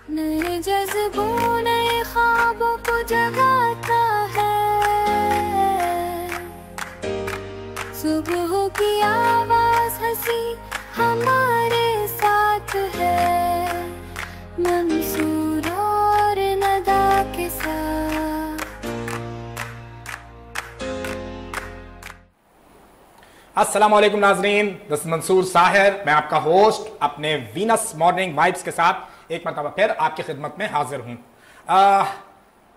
نئے جذبوں نئے خوابوں کو جگاتا ہے، صبح کی آواز ہنسی ہمارے ساتھ ہے، منصور اور ندا کے ساتھ۔ السلام علیکم ناظرین، دس منصور ساحر، میں آپ کا ہوسٹ اپنے وینس مارننگ وائبس کے ساتھ ایک مرتبہ پھر آپ کی خدمت میں حاضر ہوں۔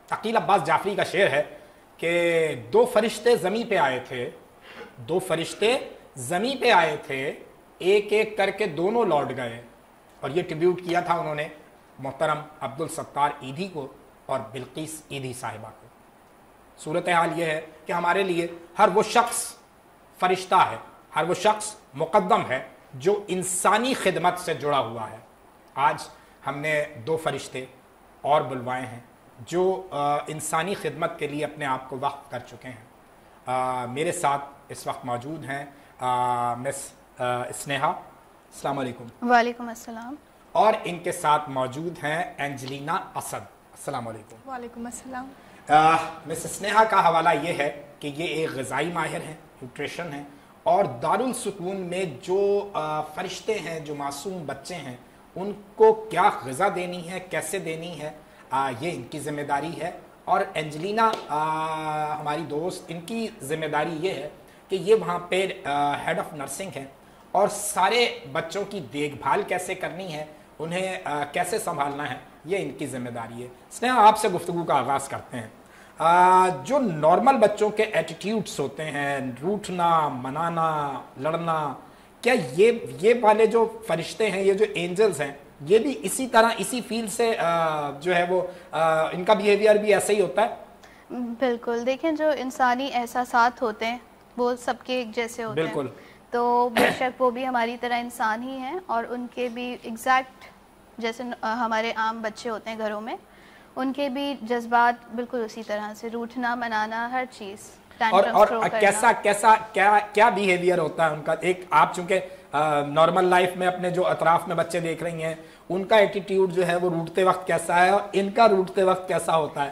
عقیل عباس جعفری کا شعر ہے کہ دو فرشتے زمین پہ آئے تھے، دو فرشتے زمین پہ آئے تھے، ایک ایک کر کے دونوں لوٹ گئے، اور یہ ٹریبیوٹ کیا تھا انہوں نے محترم عبدالستار ایدھی کو اور بلقیس ایدھی صاحبہ کو۔ صورتحال یہ ہے کہ ہمارے لیے ہر وہ شخص فرشتہ ہے، ہر وہ شخص مقدم ہے جو انسانی خدمت سے جڑا ہوا ہے۔ آج ہم نے دو فرشتے اور بلوائے ہیں جو انسانی خدمت کے لیے اپنے آپ کو وقف کر چکے ہیں۔ میرے ساتھ اس وقت موجود ہیں مس اسنیہا، السلام علیکم۔ وعلیکم السلام۔ اور ان کے ساتھ موجود ہیں اینجلینا اسد، السلام علیکم۔ وعلیکم السلام۔ مس اسنیہا کا حوالہ یہ ہے کہ یہ ایک غذائی ماہر ہیں، نیوٹریشن ہیں، اور دارالسکون میں جو فرشتے ہیں، جو معصوم بچے ہیں، ان کو کیا غذا دینی ہے، کیسے دینی ہے، یہ ان کی ذمہ داری ہے۔ اور اینجلینا ہماری دوست، ان کی ذمہ داری یہ ہے کہ یہ وہاں پہ ہیڈ آف نرسنگ ہے، اور سارے بچوں کی دیکھ بھال کیسے کرنی ہے، انہیں کیسے سنبھالنا ہے، یہ ان کی ذمہ داری ہے۔ اسنیہا، آپ سے گفتگو کا آغاز کرتے ہیں۔ جو نارمل بچوں کے ایٹیٹیوڈز ہوتے ہیں، روٹھنا، منانا، لڑنا، کیا یہ والے جو فرشتے ہیں، یہ جو اینجلز ہیں، یہ بھی اسی طرح اسی فیل سے جو ہے وہ ان کا بیہیویئر بھی ایسا ہی ہوتا ہے؟ بالکل، دیکھیں جو انسانی احساسات ہوتے ہیں وہ سب کے ایک جیسے ہوتے ہیں، بالکل، تو بے شک وہ بھی ہماری طرح انسان ہی ہیں، اور ان کے بھی ایگزیکٹ جیسے ہمارے عام بچے ہوتے ہیں گھروں میں، ان کے بھی جذبات بالکل اسی طرح سے، روٹھنا، منانا، ہر چیز، اور کیا بیہیویئر ہوتا ہے ان کا؟ ایک آپ چونکہ نارمل لائف میں اپنے جو اطراف میں بچے دیکھ رہی ہیں، ان کا ایٹیٹیوڈ جو ہے وہ روٹتے وقت کیسا ہے، اور ان کا روٹتے وقت کیسا ہوتا ہے؟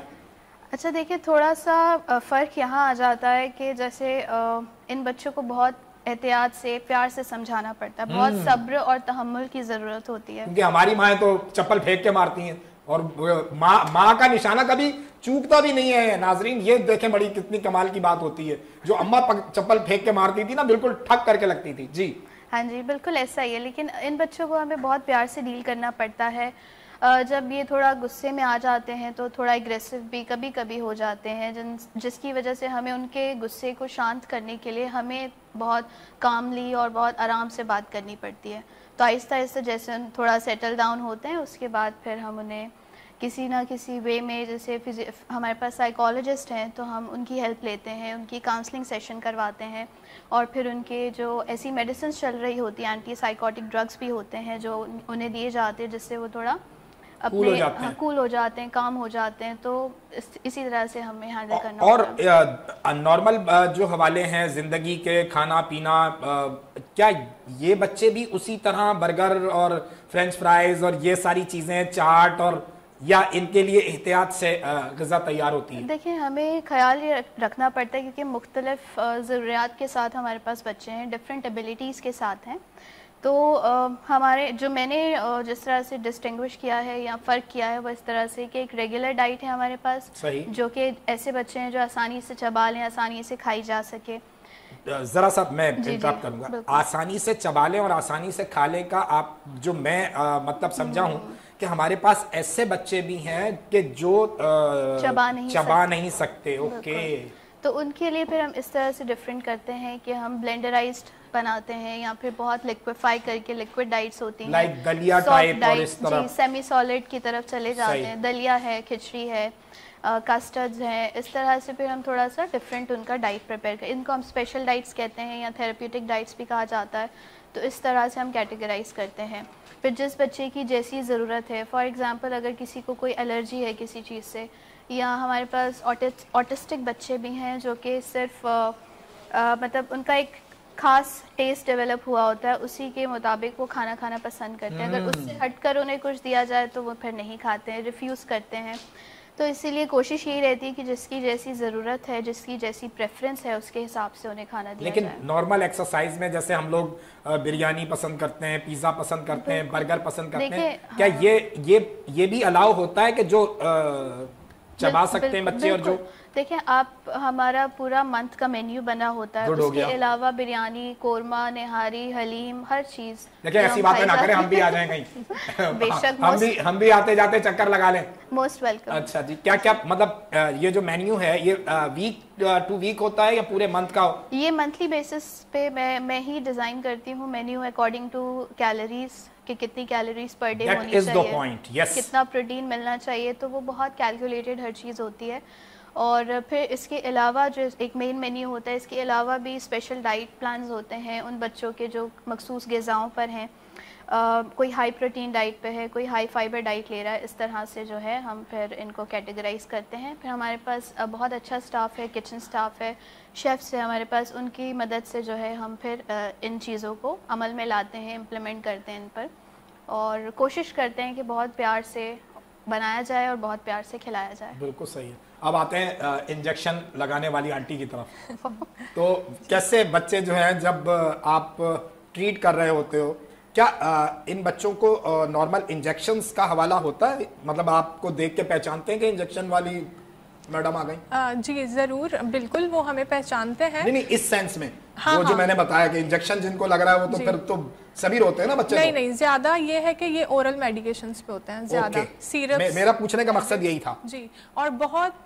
اچھا دیکھیں، تھوڑا سا فرق یہاں آ جاتا ہے کہ جیسے ان بچوں کو بہت احتیاط سے، پیار سے سمجھانا پڑتا ہے، بہت صبر اور تحمل کی ضرورت ہوتی ہے، کیونکہ ہماری مائیں تو چپل پھینک کے مارتی ہیں، اور ماں کا نشانہ کبھی چوکتا بھی نہیں ہے۔ ناظرین یہ دیکھیں، بڑی کتنی کمال کی بات ہوتی ہے، جو اماں چپل پھینک کے مارتی تھی نا، بالکل ٹھک کر کے لگتی تھی۔ جی ہاں جی، بالکل ایسا ہی ہے، لیکن ان بچوں کو ہمیں بہت پیار سے ڈیل کرنا پڑتا ہے۔ جب یہ تھوڑا غصے میں آ جاتے ہیں تو تھوڑا اگریسو بھی کبھی کبھی ہو جاتے ہیں، جس کی وجہ سے ہمیں ان کے غصے کو شانت کرنے کے لیے ہمیں بہت کاملی اور بہت آرام سے بات کرنی پڑتی ہے۔ تو آہستہ آہستہ جیسے تھوڑا سیٹل ڈاؤن ہوتے ہیں، اس کے بعد پھر ہم انہیں کسی نہ کسی وے میں، جیسے ہمارے پاس سائیکالوجسٹ ہیں تو ہم ان کی ہیلپ لیتے ہیں، ان کی کاؤنسلنگ سیشن کرواتے ہیں، اور پھر ان کے جو ایسی میڈیسنس چل رہی ہوتی ہیں، اینٹی سائیکوٹک ڈرگس بھی ہوتے ہیں جو انہیں دیے جاتے ہیں، جس سے وہ تھوڑا اپنے کول ہو جاتے ہیں، کام ہو جاتے ہیں، تو اسی طرح سے ہمیں ہینڈل کرنا ہوتا ہے۔ اور نارمل جو حوالے ہیں زندگی کے، کھانا پینا، کیا یہ بچے بھی اسی طرح برگر اور فرینچ فرائز اور یہ ساری چیزیں، چاٹ، اور یا ان کے لیے احتیاط سے غذا تیار ہوتی ہے؟ دیکھیں، ہمیں خیال یہ رکھنا پڑتا ہے کیونکہ مختلف ضروریات کے ساتھ ہمارے پاس بچے ہیں، ڈفرینٹ ایبیلیٹیز کے ساتھ ہیں، تو ہمارے جو میں نے جس طرح سے ڈسٹنگوش کیا ہے یا فرق کیا ہے، وہ اس طرح سے کہ ایک ریگولر ڈائٹ ہے ہمارے پاس، جو کہ ایسے بچے ہیں جو آسانی سے چبا لیں، آسانی سے کھائی جا سکے۔ ذرا سا میں انٹرپٹ کروں گا، آسانی سے چبا لیں اور آسانی سے کھا لیں کا آپ جو میں مطلب سمجھا ہوں کہ ہمارے پاس ایسے بچے بھی ہیں کہ جو چبا نہیں سکتے، اوکے، تو ان کے لیے پھر ہم اس طرح سے ڈفرینٹ کرتے ہیں کہ ہم بلینڈرائزڈ بناتے ہیں، یا پھر بہت لیکویفائی کر کے لیکوڈ ڈائٹس ہوتی ہیں، لائک دلیا ٹائپ، اور اس طرح جی سیمی سالڈ کی طرف چلے جاتے ہیں، دلیا ہے، کھچڑی ہے، کسٹرڈز ہیں، اس طرح سے پھر ہم تھوڑا سا ڈفرینٹ ان کا ڈائٹ پریپیئر کریں، ان کو ہم اسپیشل ڈائٹس کہتے ہیں یا تھیراپیوٹک ڈائٹس بھی کہا جاتا ہے، تو اس طرح سے ہم کیٹیگرائز کرتے ہیں۔ پھر جس بچے کی جیسی ضرورت ہے، فار ایگزامپل اگر کسی کو کوئی الرجی ہے کسی چیز سے، یا ہمارے پاس آٹسٹک بچے بھی ہیں جو کہ صرف مطلب ان کا ایک खास टेस्ट डेवलप हुआ होता है, उसी के मुताबिक वो खाना खाना पसंद करते हैं। अगर उससे हटकर उन्हें कुछ दिया जाए तो वो फिर नहीं खाते हैं, रिफ्यूज़ करते हैं। तो इसीलिए कोशिश यही रहती है कि जिसकी जैसी ज़रूरत है, जिसकी जैसी प्रेफरेंस है, उसके हिसाब से उन्हें खाना दिया लेकिन जाए। नॉर्मल एक्सरसाइज में जैसे हम लोग बिरयानी पसंद करते हैं, पिज्जा पसंद करते हैं, बर्गर पसंद करते हैं, क्या ये भी अलाउ होता है कि जो चबा सकते हैं बच्चे? और जो देखिए, आप हमारा पूरा मंथ का मेन्यू बना होता है, उसके अलावा बिरयानी, कोरमा, निहारी, हलीम, हर चीज। देखिए ऐसी बातें ना करें, हम भी आ जाएं कहीं। बेशक, हम भी आते जाते चक्कर लगा लें। Most welcome. अच्छा जी, क्या क्या मतलब ये जो मेन्यू है ये वीक टू वीक होता है या पूरे मंथ का? ये मंथली बेसिस पे मैं ही डिजाइन करती हूँ मेन्यू अकॉर्डिंग टू कैलोरीज, कि कितनी कैलोरीज पर डे होनी चाहिए, कितना प्रोटीन मिलना चाहिए, तो वो बहुत कैलकुलेटेड हर चीज़ होती है। और फिर इसके अलावा जो एक मेन मेन्यू होता है, इसके अलावा भी स्पेशल डाइट प्लान्स होते हैं उन बच्चों के जो मखसूस ग़िज़ाओं पर हैं। कोई हाई प्रोटीन डाइट पे है, कोई हाई फाइबर डाइट ले रहा है, इस तरह से जो है हम फिर इनको कैटेगराइज करते हैं। फिर हमारे पास बहुत अच्छा स्टाफ है, किचन स्टाफ है, शेफ्स है हमारे पास, उनकी मदद से जो है हम फिर इन चीज़ों को अमल में लाते हैं, इम्प्लीमेंट करते हैं इन पर, और कोशिश करते हैं कि बहुत प्यार से बनाया जाए और बहुत प्यार से खिलाया जाए। बिल्कुल सही है। अब आते हैं इंजेक्शन लगाने वाली आंटी की तरफ। तो कैसे बच्चे जो हैं, जब आप ट्रीट कर रहे होते हो, क्या इन बच्चों को नॉर्मल इंजेक्शंस का हवाला होता है? मतलब आपको देख के पहचानते हैं कि इंजेक्शन वाली मैडम आ गई? जी जरूर, बिल्कुल वो हमें पहचानते हैं। नहीं, इस सेंस में वो जो मैंने बताया कि इंजेक्शन जिनको लग रहा है वो तो फिर तो सभी होते हैं ना बच्चे। नहीं, ज्यादा ये है कि ये ओरल मेडिकेशंस पे होते हैं ज्यादा, सिरप्स। मेरा पूछने का मकसद यही था जी। और बहुत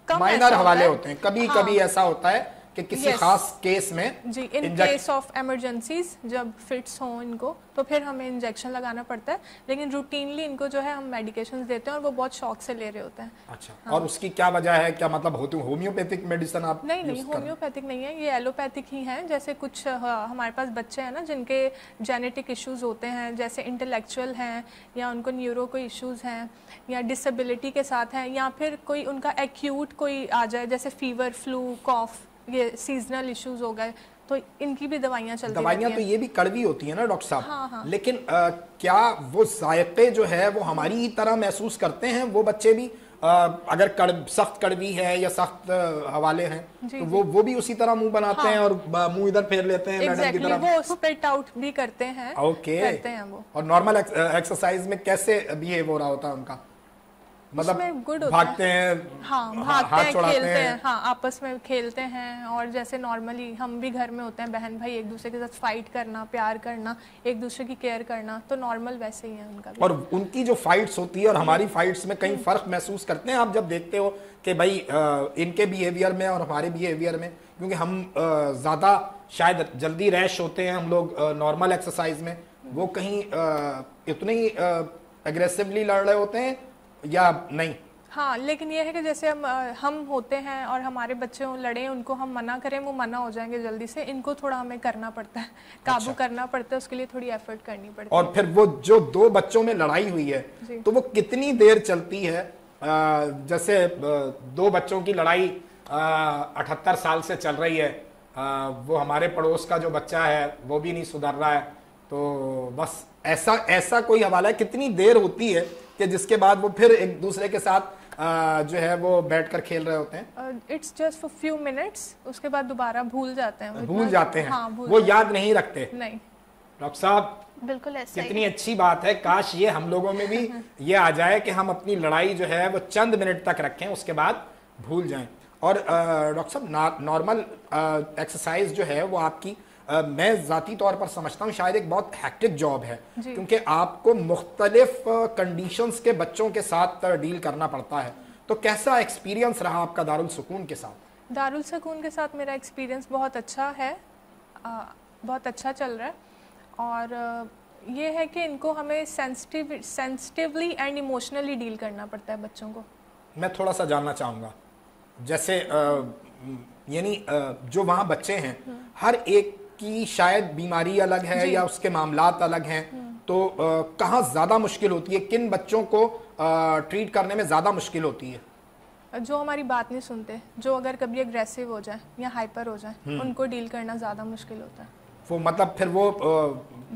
कम माइनर हवाले होते हैं, कभी कभी ऐसा होता है कि किसी खास केस में जी, इन केस ऑफ इमरजेंसीज जब फिट्स हों इनको, तो फिर हमें इंजेक्शन लगाना पड़ता है। लेकिन रूटीनली इनको जो है हम मेडिकेशंस देते हैं और वो बहुत शौक से ले रहे होते हैं। अच्छा, हाँ। और उसकी क्या वजह है? क्या मतलब होम्योपैथिक मेडिसिन आप? नहीं, होम्योपैथिक नहीं है, ये एलोपैथिक ही है। जैसे कुछ हमारे पास बच्चे हैं ना जिनके जेनेटिक इश्यूज होते हैं, जैसे इंटेलेक्चुअल हैं या उनको न्यूरो कोई इश्यूज हैं या डिसेबिलिटी के साथ हैं, या फिर कोई उनका एक्यूट कोई आ जाए जैसे फीवर, फ्लू, कॉफ, ये सीजनल इश्यूज हो गए, तो इनकी भी दवाइयाँ चलती हैं। दवाइयाँ तो ये भी कड़वी होती है ना डॉक्टर साहब? हाँ। लेकिन क्या वो जायके जो है वो हमारी ही तरह महसूस करते हैं वो बच्चे भी? अगर सख्त कड़वी है या सख्त हवाले हैं तो वो भी उसी तरह मुंह बनाते हैं और मुंह इधर फेर लेते हैं मैडम की तरफ? वो स्पिट आउट भी करते हैं। करते हैं वो। और नॉर्मल एक्सरसाइज में कैसे बिहेव हो रहा होता है उनका? मतलब भागते हैं, भागते हैं, खेलते हैं, आपस में खेलते हैं, और जैसे नॉर्मली हम भी घर में होते हैं, बहन भाई एक दूसरे के साथ फाइट करना, प्यार करना, एक दूसरे की केयर करना, तो नॉर्मल वैसे ही है उनका भी। और उनकी जो फाइट्स होती है और हमारी फाइट्स में कहीं फर्क महसूस करते हैं आप जब देखते हो कि भाई इनके बिहेवियर में और हमारे बिहेवियर में? क्योंकि हम ज्यादा शायद जल्दी रैश होते हैं हम लोग नॉर्मल एक्सरसाइज में, वो कहीं इतने ही एग्रेसिवली लड़ रहे होते हैं या नहीं? हाँ, लेकिन ये है कि जैसे हम होते हैं और हमारे बच्चे लड़े, उनको हम मना करें वो मना हो जाएंगे जल्दी से। इनको थोड़ा हमें करना पड़ता है, काबू करना पड़ता है, उसके लिए थोड़ी एफर्ट करनी पड़ती है। और फिर वो जो दो बच्चों में लड़ाई हुई है तो वो कितनी देर चलती है? जैसे दो बच्चों की लड़ाई 78 साल से चल रही है, वो हमारे पड़ोस का जो बच्चा है वो भी नहीं सुधर रहा है, तो बस ऐसा कोई हवाला है? कितनी देर होती है कि जिसके बाद वो फिर एक दूसरे के साथ जो है वो बैठकर खेल रहे होते हैं? It's just for few minutes, उसके बाद दोबारा भूल जाते हैं। वो याद नहीं रखते? नहीं। डॉक्टर साहब, बिल्कुल ऐसा कितनी अच्छी बात है, काश ये हम लोगों में भी ये आ जाए कि हम अपनी लड़ाई जो है वो चंद मिनट तक रखें, उसके बाद भूल जाएं। और डॉक्टर साहब, नॉर्मल एक्सरसाइज जो है वो आपकी मैं ज़ाती तौर पर समझता हूँ शायद एक बहुत हैक्टिक जॉब है, क्योंकि आपको मुख्तलिफ कंडीशंस के बच्चों के साथ डील करना पड़ता है। तो कैसा एक्सपीरियंस रहा आपका दारुल सुकून के साथ? दारुल सुकून के साथ मेरा एक्सपीरियंस बहुत अच्छा है, बहुत अच्छा चल रहा है। और ये है कि इनको हमें सेंसिटिवली एंड इमोशनली डील करना पड़ता है बच्चों को। मैं थोड़ा सा जानना चाहूँगा, जैसे यानी जो वहाँ बच्चे हैं हर एक की शायद बीमारी अलग है या उसके मामलात अलग हैं, तो कहाँ ज़्यादा मुश्किल होती है? किन बच्चों को ट्रीट करने में ज़्यादा मुश्किल होती है? जो हमारी बात नहीं सुनते, जो अगर कभी एग्रेसिव हो जाए या हाइपर हो जाए, उनको डील करना ज़्यादा मुश्किल होता है। वो मतलब फिर वो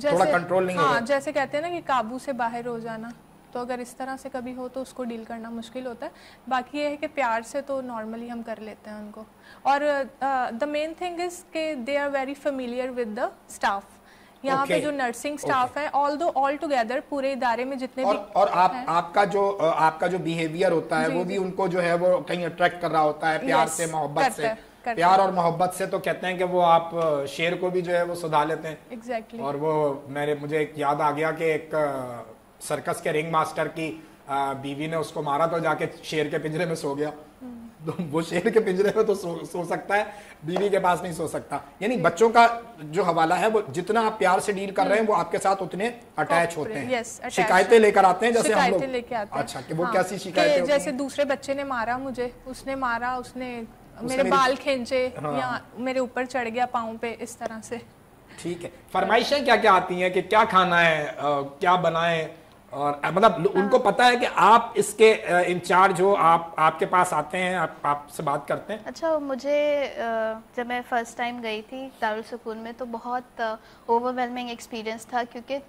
थोड़ा कंट्रोल नहीं हाँ, होगा। जैसे कहते हैं ना कि काबू से बाहर हो जाना, तो अगर इस तरह से कभी हो तो उसको डील करना मुश्किल होता है। बाकी ये है कि प्यार से तो नॉर्मली हम कर लेते हैं उनको। और द मेन थिंग इज कि they are very familiar with the staff. यहाँ पे जो नर्सिंग स्टाफ है, ऑल टुगेदर पूरे इदारे में जितने भी और आपका जो बिहेवियर होता है वो भी उनको जो है वो कहीं अट्रैक्ट कर रहा होता है प्यार से, मोहब्बत से। प्यार और मोहब्बत से तो कहते हैं कि वो आप शेर को भी जो है वो सुधा लेते हैं। एग्जैक्टली। और वो मुझे एक याद आ गया कि एक सर्कस के रिंग मास्टर की बीवी ने उसको मारा तो जाके शेर के पिंजरे में सो गया। तो वो शेर के पिंजरे में तो सो सकता है, बीवी के पास नहीं सो सकता। यानी बच्चों का जो हवाला है वो जितना आप प्यार से डील कर रहे हैं वो आपके साथ उतने अटैच होते हैं। शिकायतें लेकर आते हैं, जैसे हम लोग लेके आते हैं। अच्छा, कि वो कैसी शिकायतें? जैसे दूसरे बच्चे ने मारा मुझे, उसने मेरे बाल खींचे या मेरे ऊपर चढ़ गया पाँव पे, इस तरह से। ठीक है। फरमाइशें क्या क्या आती हैं कि क्या खाना है, क्या बनाएं, और मतलब उनको पता है कि आप इसके इंचार्ज हो, आपके पास आते हैं, आपसे बात करते हैं? अच्छा, मुझे जब मैं फर्स्ट टाइम गई थी दारुल सुकून में तो बहुत ओवरवेलमिंग एक्सपीरियंस था, क्योंकि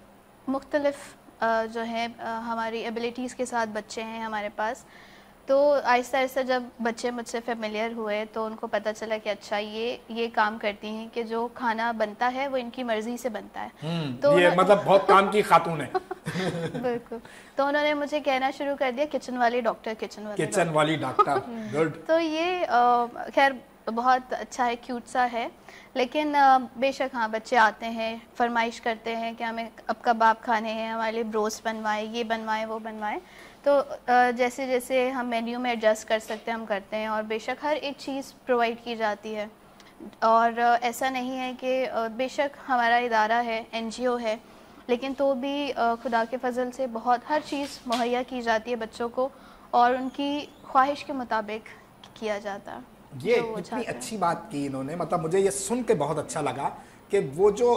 मुख्तलिफ जो है हमारी एबिलिटीज़ के साथ बच्चे हैं हमारे पास। तो आहिस्ता आहिस्ता जब बच्चे मुझसे फेमिलियर हुए तो उनको पता चला कि अच्छा ये काम करती हैं कि जो खाना बनता है वो इनकी मर्जी से बनता है। तो ये मतलब बहुत काम की खातून है। बिल्कुल। तो उन्होंने मुझे कहना शुरू कर दिया किचन वाली डॉक्टर, किचन वाली डॉक्टर। गुड। तो ये खैर बहुत अच्छा है, क्यूट सा है, लेकिन बेशक हाँ, बच्चे आते हैं, फरमाइश करते हैं कि हमें अब कबाब खाने हैं, हमारे लिए ब्रोस्ट बनवाएं, ये बनवाएं, वो बनवाएं। तो जैसे जैसे हम मेन्यू में एडजस्ट कर सकते हैं हम करते हैं, और बेशक हर एक चीज़ प्रोवाइड की जाती है। और ऐसा नहीं है कि बेशक हमारा इदारा है, NGO है, लेकिन तो भी खुदा के फजल से बहुत हर चीज़ मुहैया की जाती है बच्चों को, और उनकी ख्वाहिश के मुताबिक किया जाता है। ये कितनी अच्छी बात की इन्होंने, मतलब मुझे ये सुन के बहुत अच्छा लगा कि वो जो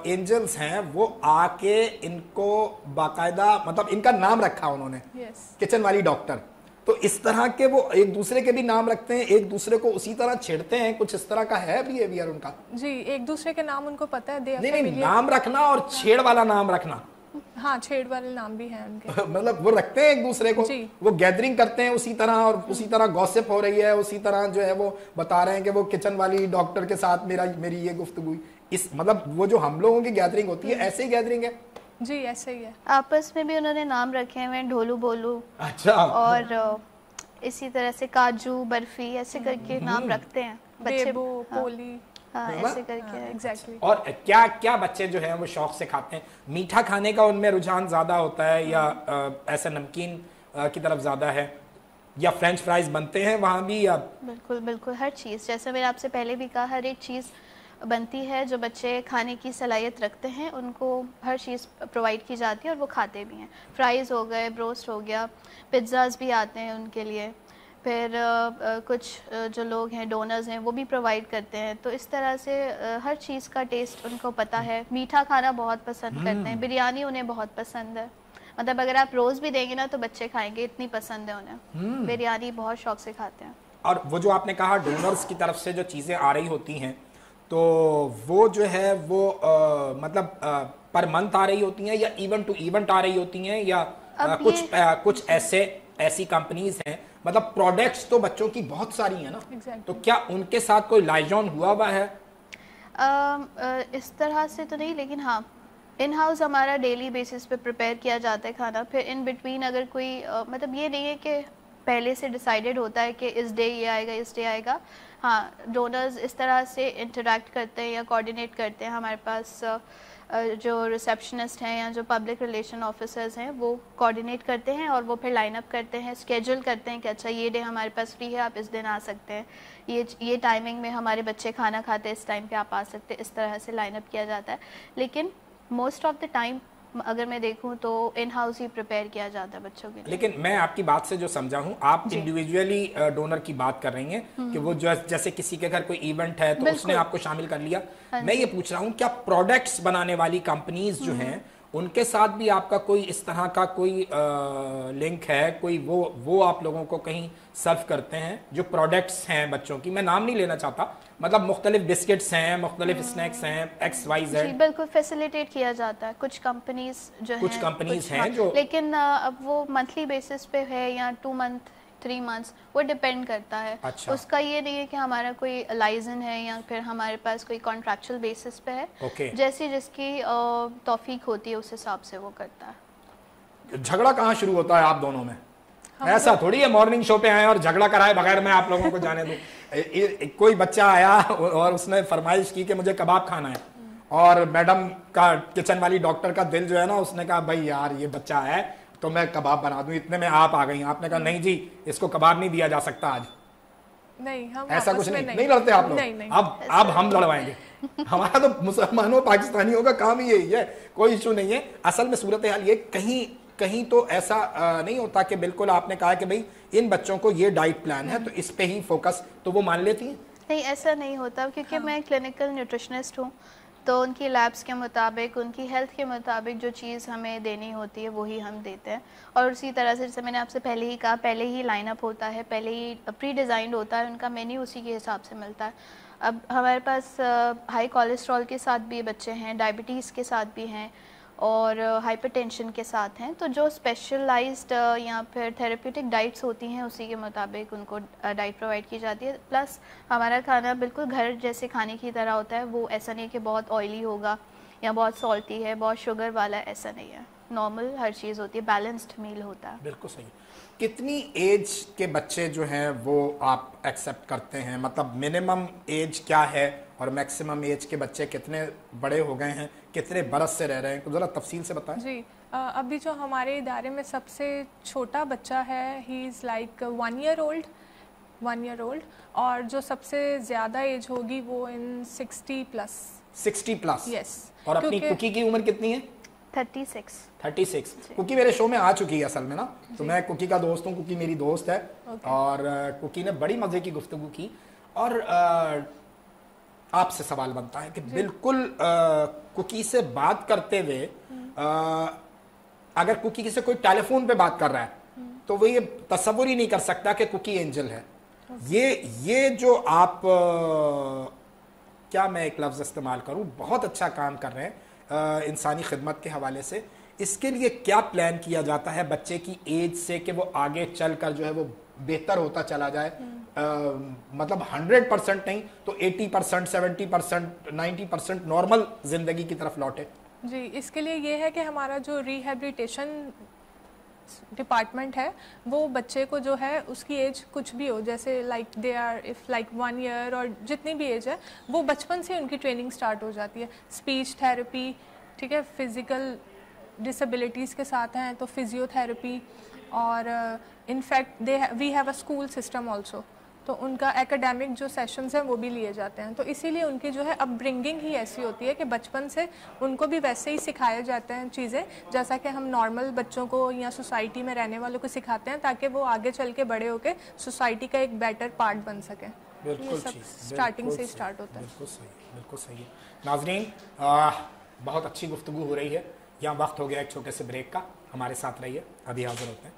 एंजल्स हैं वो आके इनको बाकायदा, मतलब इनका नाम रखा उन्होंने, किचन वाली डॉक्टर। तो इस तरह के वो एक दूसरे के भी नाम रखते हैं, एक दूसरे को उसी तरह छेड़ते हैं, कुछ इस तरह का है बिहेवियर उनका? जी, एक दूसरे के नाम उनको पता है। नहीं, नाम रखना और छेड़ वाला नाम रखना। हाँ, छेड़ वाले नाम भी हैं उनके। मतलब वो रखते हैं एक दूसरे को, वो गैदरिंग करते हैं उसी तरह, और उसी तरह गॉसिप हो रही है, उसी तरह जो है वो बता रहे हैं कि वो किचन वाली डॉक्टर के साथ मेरी ये गुफ्तगू। इस मतलब वो जो हम लोगों की गैदरिंग होती है ऐसे ही गैदरिंग है? जी, ऐसे ही है। आपस में भी उन्होंने नाम रखे हुए, ढोलू बोलू। अच्छा। और इसी तरह से काजू बर्फी ऐसे करके नाम रखते हैं बच्चे। पोली, हाँ, ऐसे करके। एग्जैक्टली। और क्या क्या बच्चे जो हैं वो शौक से खाते हैं? मीठा खाने का उनमें रुझान ज्यादा होता है या ऐसा नमकीन की तरफ ज्यादा है, या फ्रेंच फ्राइज बनते हैं वहाँ भी? या बिल्कुल बिल्कुल, हर चीज़, जैसे मैंने आपसे पहले भी कहा, हर एक चीज़ बनती है। जो बच्चे खाने की सलाहियत रखते हैं उनको हर चीज़ प्रोवाइड की जाती है और वो खाते भी हैं। फ्राइज़ हो गए, ब्रोस्ट हो गया, पिज़्ज़ाज़ भी आते हैं उनके लिए, फिर कुछ जो लोग हैं डोनर्स हैं वो भी प्रोवाइड करते हैं। तो इस तरह से हर चीज़ का टेस्ट उनको पता है। मीठा खाना बहुत पसंद करते हैं, बिरयानी उन्हें बहुत पसंद है। मतलब अगर आप रोज़ भी देंगे ना तो बच्चे खाएंगे, इतनी पसंद है उन्हें। बिरयानी बहुत शौक से खाते हैं। और वो जो आपने कहा डोनर्स की तरफ से जो चीज़ें आ रही होती हैं, तो वो जो है वो मतलब पर मंथ आ रही होती हैं या इवेंट टू इवेंट आ रही होती हैं, या कुछ ऐसी कंपनीज हैं, मतलब प्रोडक्ट्स तो बच्चों की बहुत सारी हैं ना। exactly. तो क्या उनके साथ कोई लाइजॉन हुआ है? इस तरह से तो नहीं, लेकिन हाँ, इन हाउस हमारा डेली बेसिस पे प्रिपेयर किया जाता है खाना। फिर इन बिटवीन अगर कोई मतलब ये नहीं है कि पहले से डिसाइडेड होता है कि इस डे ये आएगा, इस डे आएगा। हाँ, डोनर्स इस तरह से इंटरेक्ट करते हैं या कोऑर्डिनेट करते हैं। हमारे पास जो रिसेप्शनिस्ट हैं या जो पब्लिक रिलेशन ऑफिसर्स हैं वो कोऑर्डिनेट करते हैं, और वो फिर लाइन अप करते हैं, स्केड्यूल करते हैं कि अच्छा ये डे हमारे पास फ्री है, आप इस दिन आ सकते हैं, ये टाइमिंग में हमारे बच्चे खाना खाते हैं, इस टाइम पे आप आ सकते हैं। इस तरह से लाइन अप किया जाता है। लेकिन मोस्ट ऑफ द टाइम अगर मैं देखूं तो इन हाउस ही प्रिपेयर किया जाता है बच्चों के लिए। लेकिन मैं आपकी बात से जो समझा हूं, आप इंडिविजुअली डोनर की बात कर रही हैं कि वो जैसे किसी के घर कोई इवेंट है तो उसने आपको शामिल कर लिया। मैं ये पूछ रहा हूं क्या प्रोडक्ट्स बनाने वाली कंपनीज जो हैं ان کے ساتھ بھی آپ کا کوئی اس طرح کا کوئی لنک ہے, کوئی وہ آپ لوگوں کو کہیں سرو کرتے ہیں جو پروڈکٹس ہیں بچوں کی, میں نام نہیں لینا چاہتا, مطلب مختلف بسکٹس ہیں, مختلف اسنیکس ہیں, ایکس وائی زیڈ. جی بالکل فیسیلیٹیٹ کیا جاتا ہے. کچھ کمپنیز جو ہیں, کچھ کمپنیز ہیں جو, لیکن اب وہ منتھلی بیسس پہ ہے یا 2 منتھ 3 منتھس, وہ ڈیپینڈ کرتا ہے. اچھا. اس کا یہ نہیں ہے کہ ہمارا کوئی لائزن ہے یا پھر ہمارے پاس کوئی کانٹریکچوئل بیسس پہ ہے. اوکے. جیسی جس کی توفیق ہوتی ہے اس حساب سے وہ کرتا ہے. جھگڑا کہاں شروع ہوتا ہے آپ دونوں میں؟ ایسا تھوڑی ہے مارننگ شو پہ آئے اور جھگڑا کرائے بغیر میں آپ لوگوں کو جانے دوں. کوئی بچہ آیا اور اس نے فرمائش کی کہ مجھے کباب کھانا ہے, اور میڈم کا کچن والی ڈاکٹر کا دل جو ہے نا, اس نے کہا بھائی یار یہ بچہ ہے تو میں کباب بنا دوں. اتنے میں آپ آ گئی, آپ نے کہا نہیں جی اس کو کباب نہیں دیا جا سکتا آج. نہیں, ہم ایسا کچھ نہیں لڑتے آپ لوگ. اب ہم لڑوائیں گے. ہمارا تو مسلمانوں پاکستانیوں کا کام ہی یہی ہے, کوئی ایشو نہیں ہے. اصل میں صورتحال یہ کہیں تو ایسا نہیں ہوتا کہ بالکل آپ نے کہا کہ بھئی ان بچوں کو یہ ڈائٹ پلان ہے تو اس پہ ہی فوکس, تو وہ مان لیتی ہیں؟ نہیں, ایسا نہیں ہوتا, کیونکہ میں کلینکل نیوٹریشنسٹ ہوں, تو ان کی لیبس کے مطابق, ان کی ہیلتھ کے مطابق جو چیز ہمیں دینی ہوتی ہے وہی ہم دیتے ہیں. اور اسی طرح سے جیسے میں نے آپ سے پہلے ہی کہا, پہلے ہی لائن اپ ہوتا ہے, پہلے ہی پری ڈیزائنڈ ہوتا ہے, ان کا مینیو اسی کے حساب سے ملتا ہے. اب ہمارے پاس ہائی کولیسٹرول کے ساتھ بھی بچے ہیں, ڈائبٹیز کے ساتھ بھی ہیں, اور ہائپر ٹینشن کے ساتھ ہیں. تو جو اسپیشلائزڈ یا پھر تھیراپیوٹک ڈائٹس ہوتی ہیں اسی کے مطابق ان کو ڈائٹ پرووائڈ کی جاتی ہے. پلس ہمارا کھانا بالکل گھر جیسے کھانے کی طرح ہوتا ہے, وہ ایسا نہیں کہ بہت آئلی ہوگا یا بہت سالٹی ہے, بہت شوگر والا, ایسا نہیں ہے. نارمل ہر چیز ہوتی ہے, بیلنسڈ میل ہوتا ہے. بالکل صحیح. کتنی ایج کے بچے جو ہیں وہ آپ ایکسیپٹ کرتے ہیں, مطلب منیمم ایج کیا ہے اور میکسیمم ایج کے بچے کتنے بڑے ہو گئے ہیں, کتنے برس سے رہ رہے ہیں, ذرا تفصیل سے بتائیں. جی, ابھی جو ہمارے ادارے میں سب سے چھوٹا بچہ ہے, ہی از لائک 1 year old, اور جو سب سے زیادہ ایج ہوگی وہ ان 60 پلس. یس. اور اپنی کوکی کی عمر کتنی ہے؟ 36. کوکی میرے شو میں آ چکی ہے اصل میں نا, تو میں کوکی کا دوست ہوں, کوکی میری دوست ہے, اور کوکی نے بڑی مزے کی گفتگو کی. اور آپ سے سوال بنتا ہے کہ بالکل کوکی سے بات کرتے ہوئے اگر کوکی سے کوئی ٹیلی فون پہ بات کر رہا ہے تو وہ یہ تصور ہی نہیں کر سکتا کہ کوکی اینجل ہے. یہ جو آپ کیا میں ایک لفظ استعمال کروں, بہت اچھا کام کر رہے ہیں انسانی خدمت کے حوالے سے. اس کے لیے کیا پلان کیا جاتا ہے بچے کی ایج سے کہ وہ آگے چل کر جو ہے وہ بہتر ہوتا چلا جائے, مطلب 100% نہیں تو 80%, 70%, 90% نارمل زندگی کی طرف لوٹے؟ جی, اس کے لیے یہ ہے کہ ہمارا جو ریہیبلیٹیشن ڈپارٹمنٹ ہے وہ بچے کو جو ہے اس کی ایج کچھ بھی ہو, جیسے like they are if like 1 year اور جتنی بھی ایج ہے, وہ بچپن سے ان کی ٹریننگ سٹارٹ ہو جاتی ہے. اسپیچ تھیراپی, ٹھیک ہے, فزیکل ڈسیبلٹیز کے ساتھ ہیں تو فزیو تھیراپی, اور in fact we have a school system also, تو ان کا ایکیڈیمک جو سیشنز ہیں وہ بھی لیے جاتے ہیں. تو اسی لیے ان کی جو ہے اپ برنگنگ ہی ایسی ہوتی ہے کہ بچپن سے ان کو بھی ویسے ہی سکھائے جاتے ہیں چیزیں جیسا کہ ہم نارمل بچوں کو یا سوسائٹی میں رہنے والوں کو سکھاتے ہیں, تاکہ وہ آگے چل کے بڑے ہو کے سوسائٹی کا ایک بیٹر پارٹ بن سکیں. یہ سب اسٹارٹنگ سے اسٹارٹ ہوتا ہے. بالکل صحیح. ناظرین, بہت اچھی گفتگو ہو رہی ہے. یہاں وقت ہو گیا ایک چھوٹے سے بریک کا, ہمارے ساتھ رہیے, ابھی حاضر ہوتے ہیں.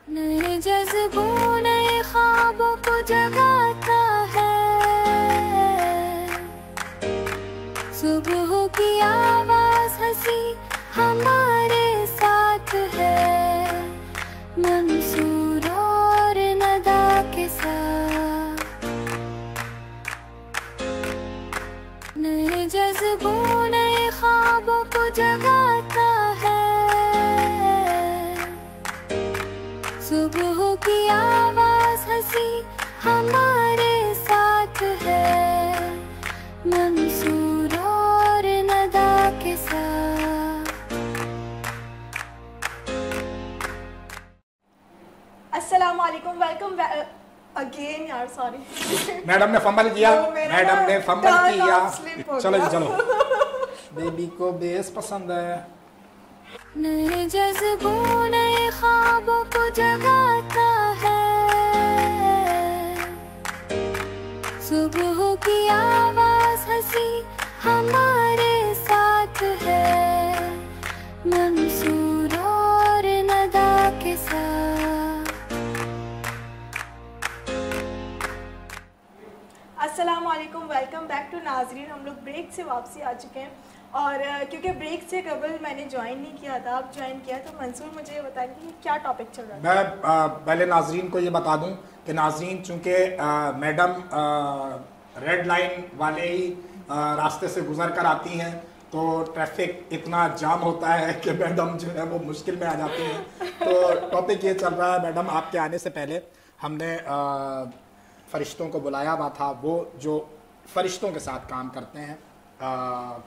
نئے جذبوں نئے خوابوں کو جگاتا ہے, صبح کی آواز ہنسی ہمارے ساتھ ہے, منصور اور ندا کے ساتھ. نئے جذبوں نئے خوابوں کو جگاتا ہے, صبح کی آواز ہنسی ہمارے ساتھ ہے, منصور اور ندا کے ساتھ. السلام علیکم, ویلکم اگین. یار سوری, میڈم نے فمبل کیا, چلو جی چلو, بیبی کو بیس پسند ہے. نئے جذبوں نئے خوابوں کو جگاتا ہے, صبح کی آواز ہنسی ہمارے ساتھ ہے, अस्सलाम वालेकुम, वेलकम बैक टू नाजरीन। हम लोग ब्रेक से वापसी आ चुके हैं और क्योंकि ब्रेक से कबल मैंने ज्वाइन नहीं किया था, अब ज्वाइन किया, तो मंसूर मुझे ये बताएंगे कि क्या टॉपिक चल रहा है। मैं पहले नाजरीन को ये बता दूं कि नाजरीन चूंकि मैडम रेड लाइन वाले ही रास्ते से गुजर कर आती हैं तो ट्रैफिक इतना जाम होता है कि मैडम जो है वो मुश्किल में आ जाती हैं। तो टॉपिक ये चल रहा है, मैडम आपके आने से पहले हमने फरिश्तों को बुलाया हुआ था, वो जो फरिश्तों के साथ काम करते हैं,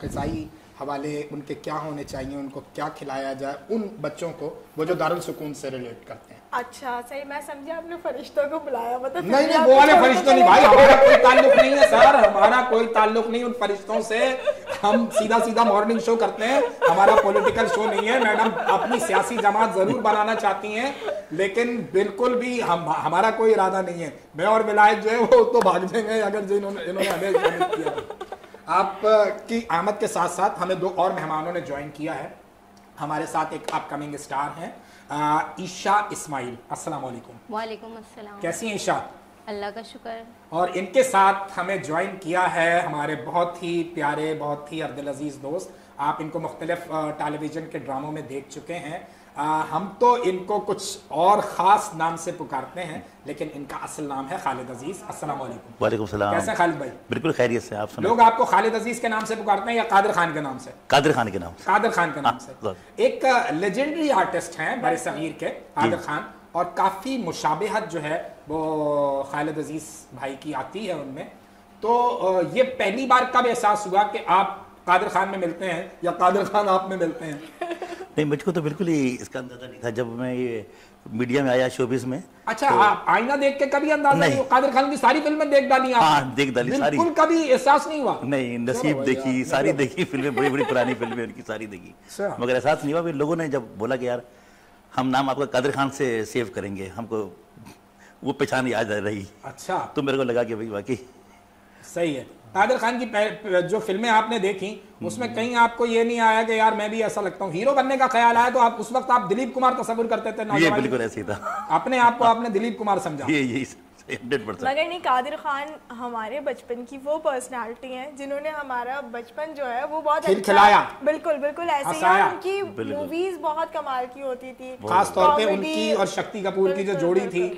ग़िज़ाई हवाले उनके क्या होने चाहिए, उनको क्या खिलाया जाए, उन बच्चों को वो जो दारुल सुकून से रिलेट करते हैं। अच्छा सही, मैं समझी आपने फरिश्तों को बुलाया, मतलब नहीं वो वाले फरिश्तों नहीं भाई, हमारा कोई ताल्लुक नहीं है सर, हमारा कोई ताल्लुक नहीं उन फरिश्तों से। हम सीधा सीधा मॉर्निंग शो करते हैं, हमारा पॉलिटिकल शो नहीं है। मैडम अपनी सियासी जमात जरूर बनाना चाहती हैं लेकिन बिल्कुल भी हमारा कोई इरादा नहीं है। मैं और विलायत जो है वो तो भाग जाएंगे अगर जो इन्होंने हमें शामिल किया। आपकी आमद के साथ साथ हमें दो और मेहमानों ने ज्वाइन किया है। हमारे साथ एक अपकमिंग स्टार हैं ईशा इस्माइल। अस्सलाम वालेकुम। वालेकुम अस्सलाम। कैसी हैं ईशा? अल्लाह का शुक्र। और इनके साथ हमें ज्वाइन किया है हमारे बहुत ही प्यारे, बहुत ही अर्दिल अजीज दोस्त। आप इनको मुख्तलिफ टेलीविज़न के ड्रामों में देख चुके हैं। हम तो इनको कुछ और ख़ास नाम से पुकारते हैं लेकिन इनका असल नाम है खालिद अजीज़। अस्सलाम वालेकुम। वालेकुम सलाम। कैसे खालिद भाई? बिल्कुल खैरियत से। आप सुनाएं। लोग आपको खालिद अजीज़ के नाम से पुकारते हैं या कादिर खान के नाम से? कादिर खान के नाम से। कादिर खान के नाम से। एक लेजेंडरी आर्टिस्ट हैं बड़े सगीर के कादिर खान, और काफ़ी मुशाबिहत जो है वो खालिद अजीज़ भाई की आती है उनमें। तो ये पहली बार कब एहसास हुआ कि आप कादिर खान में मिलते हैं या कादिर खान आप में मिलते हैं? नहीं, मुझको तो बिल्कुल ही इसका अंदाजा नहीं था जब मैं ये मीडिया में आया, शोबिस में। अच्छा तो, आप आईना देख के कभी अंदाजा नहीं? कादिर खान की सारी फिल्में देख डाली आप? हाँ, देख डाली सारी। बिल्कुल कभी एहसास नहीं हुआ? नहीं, नसीब देखी, सारी देखी फिल्में, बड़ी बड़ी पुरानी फिल्में उनकी सारी देखी, मगर एहसास नहीं हुआ। फिर लोगों ने जब बोला कि यार हम नाम आपका कादिर खान से सेव करेंगे, हमको वो पहचान याद रही। अच्छा, तो मेरे को लगा कि भाई वाकई सही है। कादिर खान की जो फिल्में आपने देखी उसमें कहीं आपको ये नहीं आया कि यार मैं भी ऐसा लगता हूँ? हीरो बनने का ख्याल आया तो आप उस वक्त आप दिलीप कुमार तस्वुर करते थे? ये बिल्कुल ऐसे ही था, अपने आप को आपने दिलीप कुमार समझा? यही 100%। मगर नहीं, कादिर खान हमारे बचपन की वो पर्सनालिटी है जिन्होंने हमारा बचपन जो है वो बहुत खिलखिलाया। बिल्कुल बिल्कुल ऐसे ही। उनकी मूवीज बहुत कमाल की होती थी, खास तौर पे उनकी और शक्ति कपूर की जो जोड़ी थी।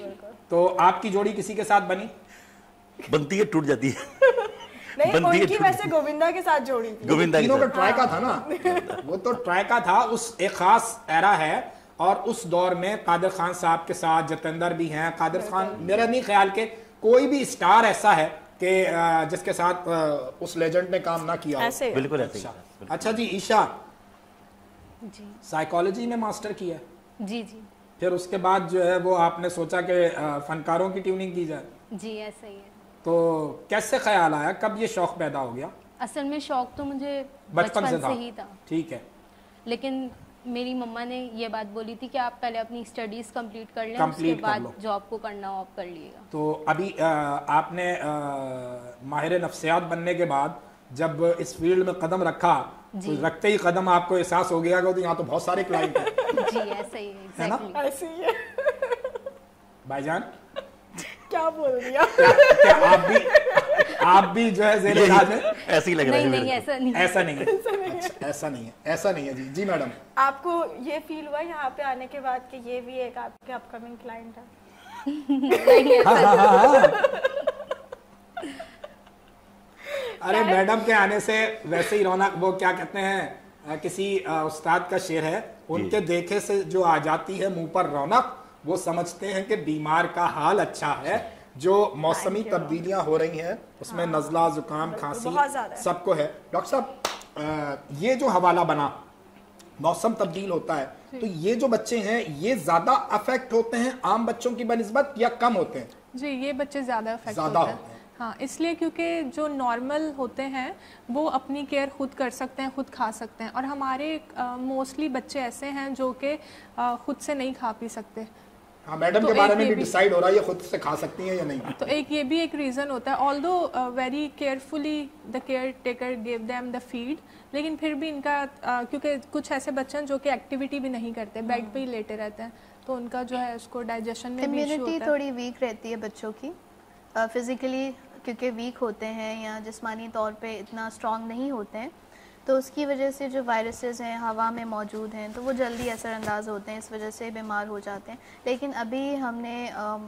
तो आपकी जोड़ी किसी के साथ बनी? बनती है, टूट जाती है। नहीं, उनकी वैसे गोविंदा के साथ जोड़ी थी। गोविंदा तीनों का ट्राई का था ना, वो तो ट्राई का था। उस एक खास एरा है और उस दौर में कादिर खान साहब के साथ जतेंद्र भी हैं। कादिर खान मेरा नहीं ख्याल के कोई भी स्टार ऐसा है कि जिसके साथ उस लेजेंड ने काम ना किया हो। बिल्कुल ऐसे। अच्छा जी, ईशा जी साइकोलॉजी में मास्टर किया? जी जी। फिर उसके बाद जो है वो आपने सोचा कि फनकारों की ट्यूनिंग की जाए? जी ऐसा ही है। तो कैसे ख्याल आया, कब ये शौक पैदा हो गया? असल में शौक तो मुझे बचपन से ही था। ठीक है। लेकिन मेरी मम्मा ने ये बात बोली थी कि आप पहले अपनी स्टडीज कंप्लीट कर लें, उसके बाद जॉब को करना हो आप कर लीजिएगा। तो अभी आपने माहिर नफ्सियात बनने के बाद जब इस फील्ड में कदम रखा तो रखते ही कदम आपको एहसास हो गया कि तो यहाँ तो बहुत सारे क्लाइंट हैं। जी ऐसा ही है ना? ऐसे ही है। भाईजान क्या बोल दिया? क्या आप भी जो है ज़ेरे इलाज है? ऐसे ही लग रहा है। नहीं, ऐसा नहीं, ऐसा नहीं है। अच्छा, ऐसा नहीं है जी। जी मैडम, आपको ये फील हुआ यहाँ पे आने के बाद कि ये भी एक आपके अपकमिंग क्लाइंट है? अरे मैडम के आने से वैसे ही रौनक, वो क्या कहते हैं, किसी उस्ताद का शेर है, उनके देखे से जो आ जाती है मुंह पर रौनक, वो समझते हैं कि बीमार का हाल अच्छा है। जो मौसमी तब्दीलियां हो रही हैं उसमें नज़ला, जुकाम, खांसी सबको है। डॉक्टर साहब, ये जो हवाला बना, मौसम तब्दील होता है तो ये जो बच्चे हैं ये ज्यादा अफेक्ट होते हैं आम बच्चों की बनिस्बत या कम होते हैं? जी, ये बच्चे ज़्यादा अफेक्ट होते हैं। हाँ, इसलिए क्योंकि जो नॉर्मल होते हैं वो अपनी केयर खुद कर सकते हैं, खुद खा सकते हैं, और हमारे मोस्टली बच्चे ऐसे हैं जो कि खुद से नहीं खा पी सकते। हाँ, मैडम के बारे में भी डिसाइड हो रहा है ये खुद से खा सकती हैं या नहीं? तो ये भी एक रीज़न होता है। Although very carefully the care taker give them the feed, लेकिन फिर भी इनका क्योंकि कुछ ऐसे बच्चे हैं जो कि एक्टिविटी भी नहीं करते, बेड पे ही लेटे रहते हैं, तो उनका जो है उसको डाइजेशन में भी इशू होता है। इम्यूनिटी थोड़ी वीक रहती है बच्चों की, फिजिकली کیونکہ ویک ہوتے ہیں یا جسمانی طور پہ اتنا اسٹرانگ نہیں ہوتے ہیں، تو اس کی وجہ سے جو وائرسز ہیں ہوا میں موجود ہیں تو وہ جلدی اثر انداز ہوتے ہیں، اس وجہ سے بیمار ہو جاتے ہیں. لیکن ابھی ہم نے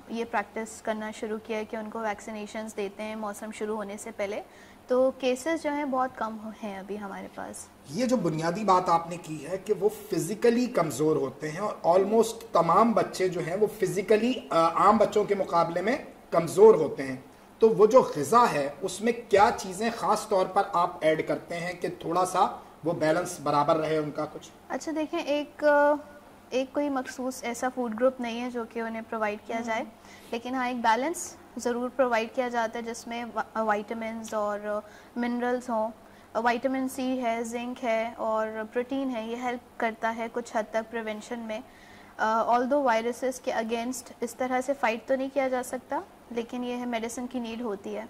یہ پریکٹس کرنا شروع کیا ہے کہ ان کو ویکسینیشنز دیتے ہیں موسم شروع ہونے سے پہلے، تو کیسز جو ہیں بہت کم ہیں ابھی ہمارے پاس. یہ جو بنیادی بات آپ نے کی ہے کہ وہ فزیکلی کمزور ہوتے ہیں، اور آلموسٹ تمام بچے جو ہیں وہ فزیکلی عام بچوں کے مقابلے میں کمزور ہوتے ہیں، تو وہ جو غذا ہے اس میں کیا چیزیں خاص طور پر آپ ایڈ کرتے ہیں کہ تھوڑا سا وہ بیلنس برابر رہے ان کا کچھ؟ اچھا دیکھیں، ایک کوئی مخصوص ایسا فوڈ گروپ نہیں ہے جو کہ انہیں پرووائڈ کیا جائے، لیکن ہاں ایک بیلنس ضرور پرووائڈ کیا جاتا ہے جس میں وائٹامنز اور منرلز ہوں. وائٹامن سی ہے، زنک ہے اور پروٹین ہے، یہ ہیلپ کرتا ہے کچھ حد تک پریونشن میں. آلدو وائرسز کے اگینسٹ اس طرح سے فائٹ تو نہیں کیا جا سکتا، لیکن یہ ہے میڈیسن کی نیڈ ہوتی ہے،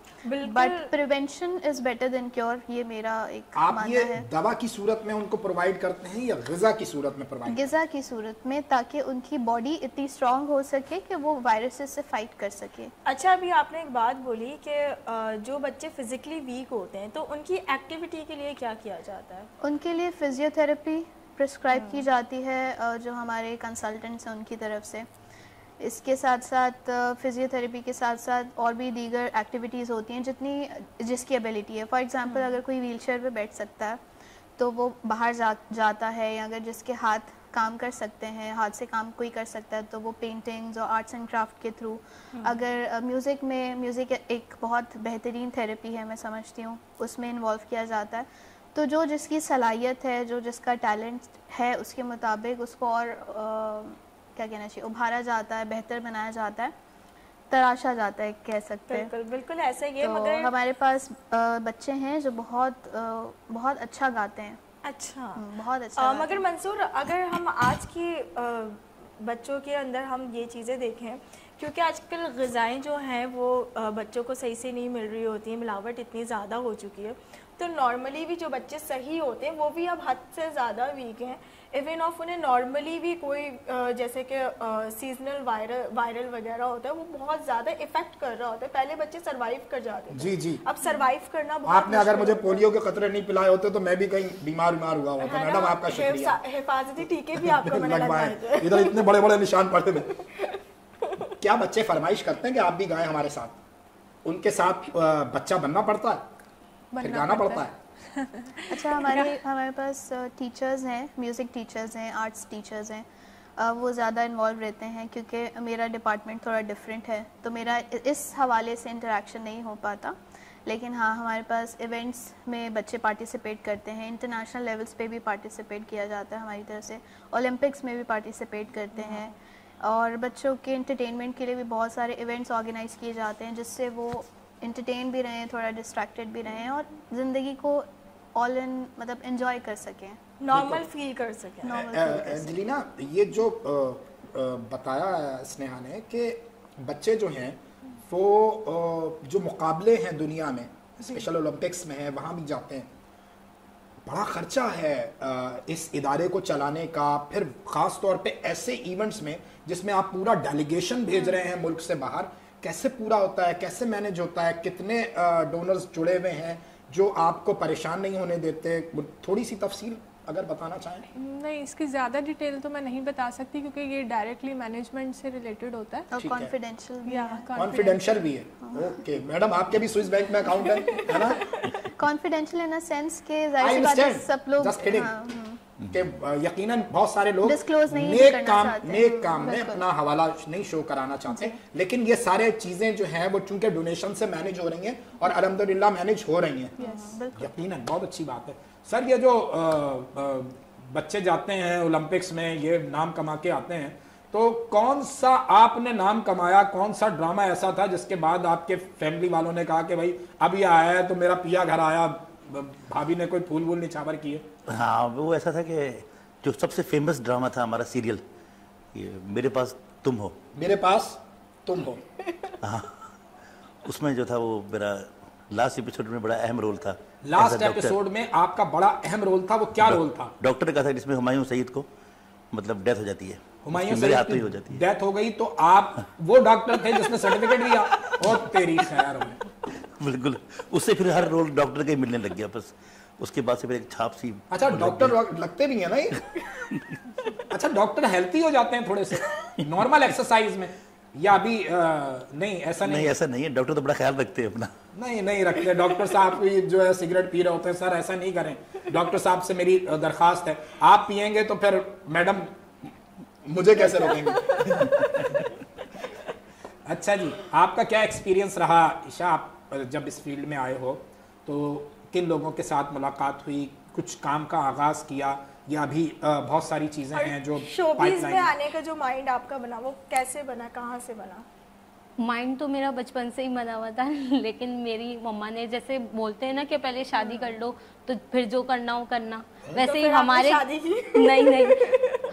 but prevention is better than cure, یہ میرا ایک ماننا ہے. آپ یہ دوا کی صورت میں ان کو پرووائڈ کرتے ہیں یا غذا کی صورت میں پرووائڈ؟ غذا کی صورت میں، تاکہ ان کی باڈی اتنی اسٹرانگ ہو سکے کہ وہ وائرسز سے فائٹ کر سکے. اچھا، ابھی آپ نے ایک بات بولی کہ جو بچے فزیکلی ویک ہوتے ہیں تو ان کی ایکٹیویٹی کے لیے کیا کیا جاتا ہے؟ ان کے لیے فزیو تھراپی پرسکرائب کی جاتی ہے جو ہمارے کنسلٹنٹس ہیں ان کی طرف سے. اس کے ساتھ ساتھ فزیو تھراپی کے ساتھ ساتھ اور بھی دیگر ایکٹیویٹیز ہوتی ہیں جس کی ایبلٹی ہے. فار ایگزامپل اگر کوئی ویل چیئر پہ بیٹھ سکتا ہے تو وہ باہر جاتا ہے، یا اگر جس کے ہاتھ کام کر سکتے ہیں، ہاتھ سے کام کوئی کر سکتا ہے تو وہ پینٹنگز اور آرٹس اینڈ کرافٹ کے تھرو. اگر میوزک ایک بہت بہترین تھراپی ہے میں سمجھتی ہوں، اس میں انوالو کیا جاتا ہے. تو جو جس کی صلاحیت ہے، جو جس کا ٹیلنٹ ہے، اس کے مطابق اس کو اور کیا کہنا چاہیے ابھارا جاتا ہے، بہتر بنایا جاتا ہے، تراشا جاتا ہے کہہ سکتے ہیں. بالکل بالکل ایسا ہی ہے. مگر ہمارے پاس بچے ہیں جو بہت اچھا گاتے ہیں. اچھا، بہت اچھا. مگر منصور، اگر ہم آج کی بچوں کے اندر ہم یہ چیزیں دیکھیں، کیونکہ آج کل غذائیں جو ہیں وہ بچوں کو صحیح سے نہیں مل رہی ہوتی ہیں، ملاوٹ اتنی زیادہ ہو چکی ہے، تو نارملی بھی جو بچے صحیح ہوتے ہیں وہ بھی اب حد سے زیادہ ویک ہیں. ایون آف انہیں نارملی بھی کوئی جیسے کہ سیزنل وائرل وغیرہ ہوتا ہے وہ بہت زیادہ افیکٹ کر رہا ہوتا ہے. پہلے بچے سروائیو کر جاتے تھے، جی اب سروائیو کرنا بہت. آپ نے اگر مجھے پولیو کے قطرے نہیں پلائے ہوتے تو میں بھی کہیں بیمار ہوا ہوتا. میڈم آپ کا شکریہ. حفاظتی ٹیکے بھی آپ کو میں نے لگوائے تھے. ادھر اتنے بڑے بڑے نشان پڑے ہوئے. کیا بچے فرمائش کرتے ہیں کہ آپ بھی گائیں ہمارے ساتھ؟ ان کے ساتھ بچہ بننا پڑتا ہے، پھر گانا پڑتا ہے؟ اچھا، ہمارے پاس ٹیچرز ہیں، میوزک ٹیچرز ہیں، آرٹس ٹیچرز ہیں، وہ زیادہ انوالو رہتے ہیں کیونکہ میرا ڈپارٹمنٹ تھوڑا ڈفرینٹ ہے تو میرا اس حوالے سے انٹریکشن نہیں ہو پاتا. لیکن ہاں ہمارے پاس ایونٹس میں بچے پارٹیسپیٹ کرتے ہیں، انٹرنیشنل لیولس پہ بھی پارٹیسپیٹ کیا جاتا ہے ہماری طرف سے، اولمپکس میں بھی پارٹیسپیٹ کرتے ہیں، اور بچوں کے انٹرٹینمنٹ کے لیے بھی بہت سارے ایونٹس آرگنائز کیے جاتے ہیں جس سے وہ انٹرٹین بھی رہیں، تھوڑا ڈسٹریکٹڈ بھی رہیں اور زندگی کو آل ان مطلب انجوائے کر سکیں، نارمل فیل کر سکیں. اینجلینا، یہ جو بتایا اسنیہا نے کہ بچے جو ہیں وہ جو مقابلے ہیں دنیا میں، اسپیشل اولمپکس میں ہیں، وہاں بھی جاتے ہیں، بڑا خرچہ ہے اس ادارے کو چلانے کا. پھر خاص طور پہ ایسے ایونٹس میں جس میں آپ پورا ڈیلیگیشن بھیج رہے ہیں ملک سے باہر، کیسے پورا ہوتا ہے، کیسے مینج ہوتا ہے، کتنے ڈونرز جڑے ہوئے ہیں جو آپ کو پریشان نہیں ہونے دیتے؟ تھوڑی سی تفصیل اگر بتانا چاہیں. نہیں، اس کی زیادہ ڈیٹیل تو میں نہیں بتا سکتی کیونکہ یہ ڈائریکٹلی مینجمنٹ سے ریلیٹڈ ہوتا ہے اور کانفیڈینشیل بھی ہے. اوکے میڈم، آپ کے بھی سوئس بینک میں اکاؤنٹ ہے نا؟ کانفیڈینشیل ان اے سینس کہ ظاہر سی بات ہے سب لوگ کہ یقیناً بہت سارے لوگ نیک کام میں اپنا حوالہ نہیں شو کرانا چاہتے، لیکن یہ سارے چیزیں جو ہیں وہ چونکہ ڈونیشن سے مینج ہو رہی ہیں اور الحمدللہ مینج ہو رہی ہیں، یقیناً بہت اچھی بات ہے. سر، یہ جو بچے جاتے ہیں اولمپکس میں، یہ نام کما کے آتے ہیں، تو کون سا آپ نے نام کمایا، کون سا ڈرامہ ایسا تھا جس کے بعد آپ کے فیملی والوں نے کہا کہ بھائی اب یہ آیا ہے تو میرا پیا گھر آیا، بھابھی نے کوئی پھول وول نچھاور کیے؟ ہاں، وہ ایسا تھا کہ جو سب سے فیمس ڈرامہ تھا ہمارا سیریل، میرے پاس تم ہو. میرے پاس تم ہو، ہاں، اس میں جو تھا وہ میرا لاسٹ ایپیسوڈ میں بڑا اہم رول تھا. لاسٹ ایپیسوڈ میں آپ کا بڑا اہم رول تھا، وہ کیا رول تھا؟ ڈاکٹر کا تھا جس میں ہمایوں سعید کو مطلب ڈیتھ ہو جاتی ہے. ہمایوں سعید کی ڈیتھ ہو گئی تو آپ وہ ڈاکٹر تھے جس نے سرٹیفکیٹ دیا؟ اور تیری خیر ہو. बिल्कुल, उससे फिर हर रोल डॉक्टर का ही मिलने लग गया बस, उसके बाद से फिर एक छाप सी। अच्छा, डॉक्टर लगते भी है ना ये? अच्छा, डॉक्टर हेल्थी हो जाते हैं थोड़े से नॉर्मल एक्सरसाइज में, या अभी नहीं ऐसा नहीं? नहीं ऐसा नहीं है, डॉक्टर तो बड़ा ख्याल रखते हैं अपना। नहीं रखते डॉक्टर साहब भी जो है सिगरेट पी रहे होते हैं। सर ऐसा नहीं करें, डॉक्टर साहब से मेरी दरखास्त है, आप पियेंगे तो फिर मैडम मुझे कैसे रोकेंगे? अच्छा जी, आपका क्या एक्सपीरियंस रहा ईशा? आप जब इस फील्ड में आए हो तो किन लोगों के साथ मुलाकात हुई, कुछ काम का आगाज किया, या अभी बहुत सारी चीजें हैं जो शोबिज़ में आने का जो माइंड आपका बना वो कैसे बना, कहाँ से बना? माइंड तो मेरा बचपन से ही बना हुआ था, लेकिन मेरी मम्मा ने जैसे बोलते हैं ना कि पहले शादी कर लो तो फिर जो करना हो करना, वैसे ही हमारे नहीं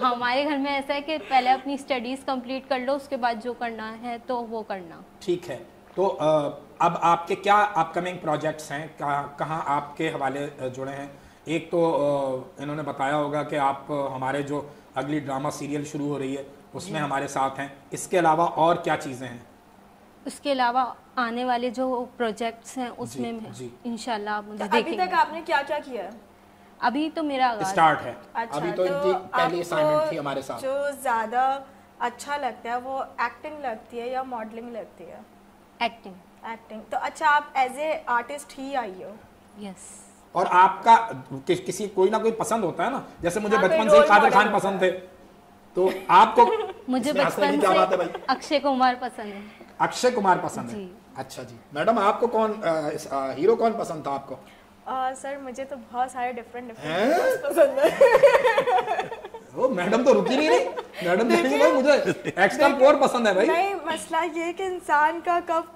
हमारे घर में ऐसा है कि पहले अपनी स्टडीज कंप्लीट कर लो, उसके बाद जो करना है तो वो करना। ठीक है, तो अब आपके क्या अपकमिंग प्रोजेक्ट्स हैं, कहाँ आपके हवाले जुड़े हैं? एक तो इन्होंने बताया होगा कि आप हमारे जो अगली ड्रामा सीरियल शुरू हो रही है उसमें हमारे साथ हैं, इसके अलावा और क्या चीज़ें हैं? उसके अलावा आने वाले जो प्रोजेक्ट्स हैं उसमें इंशाल्लाह आप मुझे देखेंगे। अभी तक आपने क्या क्या किया है? अभी तो मेरा स्टार्ट है। अच्छा, अभी तो इनकी पहली असाइनमेंट थी हमारे साथ। जो ज़्यादा अच्छा लगता है वो एक्टिंग लगती है या मॉडलिंग लगती है? एक्टिंग। तो अच्छा, आप एज ए आर्टिस्ट ही आई हो? यस। और आपका किसी कोई ना कोई पसंद होता है ना, जैसे मुझे बचपन से कादर खान पसंद थे, तो आपको? मुझे बचपन से अक्षय कुमार पसंद है। अक्षय कुमार पसंद है? अच्छा जी। मैडम आपको कौन हीरो कौन पसंद था आपको? सर मुझे तो बहुत सारे डिफरेंट पसंद है। ओ मैडम तो रुकी नहीं रही, मैडम देखिए भाई मुझे एक्स्ट्रा कोर पसंद है भाई। नहीं, मसला ये कि इंसान का कब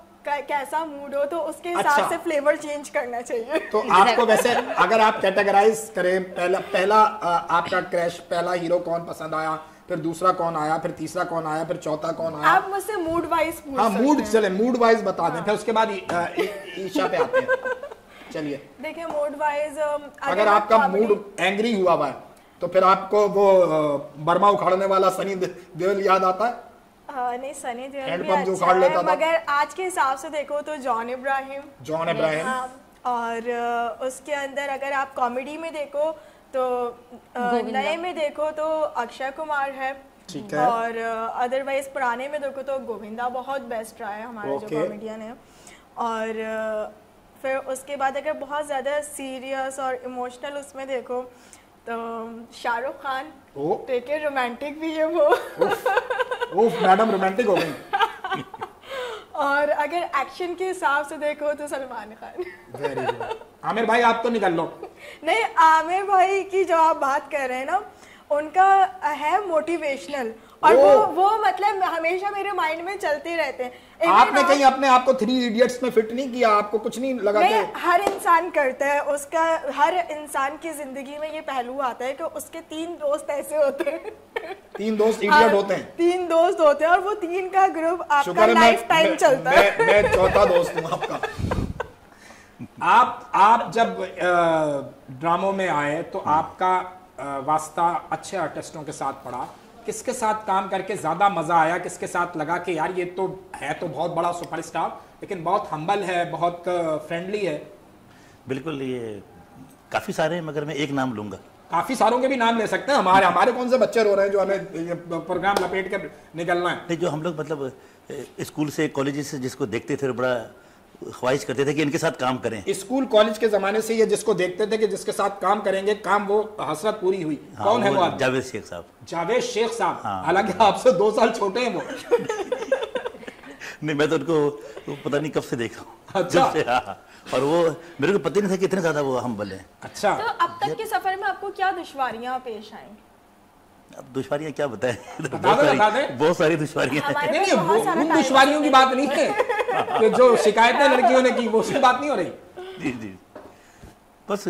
कैसा मूड हो तो उसके हिसाब से फ्लेवर चेंज करना चाहिए। तो आपको वैसे अगर आप कैटेगराइज करें, पहला आपका क्रैश, पहला हीरो कौन पसंद आया, फिर दूसरा कौन आया, फिर तीसरा कौन आया, फिर चौथा कौन आया? आप मुझसे मूड वाइज पूछ। हाँ मूड, चले मूड वाइज बता दें, फिर उसके बाद ईशा पे आते हैं। चलिए देखिए, मूड वाइज अगर आपका मूड एंग्री हुआ है तो फिर आपको वो बर्मा उखाड़ने वाला सनी देओल याद आता है? नहीं, सनी देओल भी अच्छा है, मगर आज के हिसाब से देखो तो जॉन इब्राहिम। और उसके अंदर अगर आप कॉमेडी में देखो तो नए में देखो तो अक्षय कुमार है, और अदरवाइज पुराने में देखो तो गोविंदा बहुत बेस्ट रहा है हमारा जो कॉमेडियन है। और फिर उसके बाद अगर बहुत ज़्यादा सीरियस और इमोशनल उसमें देखो तो शाहरुख खान, लेकिन रोमांटिक भी है वो। ओह मैडम रोमांटिक हो गई। और अगर एक्शन के हिसाब से देखो तो सलमान खान। Very good. आमिर भाई आप तो निकल लो। नहीं, आमिर भाई की जो आप बात कर रहे हैं ना, उनका है मोटिवेशनल, और वो मतलब हमेशा मेरे माइंड में चलते रहते हैं। आपने कहीं अपने आप को 3 इडियट्स में फिट नहीं किया? आपको कुछ नहीं लगा? नहीं, हर इंसान करता है, उसका हर इंसान की जिंदगी में ये पहलू आता है कि उसके 3 दोस्त ऐसे होते हैं। 3 दोस्त इडियट होते हैं? 3 दोस्त होते हैं, और वो 3 का ग्रुप आपका लाइफ टाइम चलता है। मैं चौथा दोस्त हूँ आपका। आप जब ड्रामों में आए तो आपका वास्ता अच्छे आर्टिस्टों के साथ पड़ा, किसके साथ काम करके ज्यादा मजा आया? किसके साथ लगा कि यार ये तो है तो बहुत बड़ा सुपरस्टार, लेकिन बहुत हम्बल है, बहुत फ्रेंडली है? बिल्कुल, ये काफी सारे हैं, मगर मैं एक नाम लूंगा। काफी सारों के भी नाम ले सकते हैं। हमारे कौन से बच्चे रो रहे हैं जो हमें ये प्रोग्राम लपेट के निकलना है? नहीं, जो हम लोग मतलब स्कूल से कॉलेज से जिसको देखते थे, बड़ा ख्वाहिश करते थे कि इनके साथ काम करें। स्कूल कॉलेज के जमाने से ये जिसको देखते थे कि जिसके साथ काम करेंगे, काम वो हसरत पूरी हुई। हाँ, कौन है वो? जावेद शेख साहब। जावेद शेख साहब, हालांकि आपसे 2 साल छोटे हैं वो। नहीं, मैं तो उनको पता नहीं कब से देखा हूँ। अच्छा। और वो मेरे को पता नहीं था कि इतने ज्यादा वो हम्बल हैं। अच्छा। तो अब तक के सफर में आपको क्या दुश्वारियां पेश आई? अब दुश्वारियां क्या बताएं? बहुत सारी दुश्वारियां हैं। नहीं, उन दुश्वारियों की बात नहीं है कि जो शिकायतें लड़कियों ने की, वो उसकी बात नहीं हो रही। जी, बस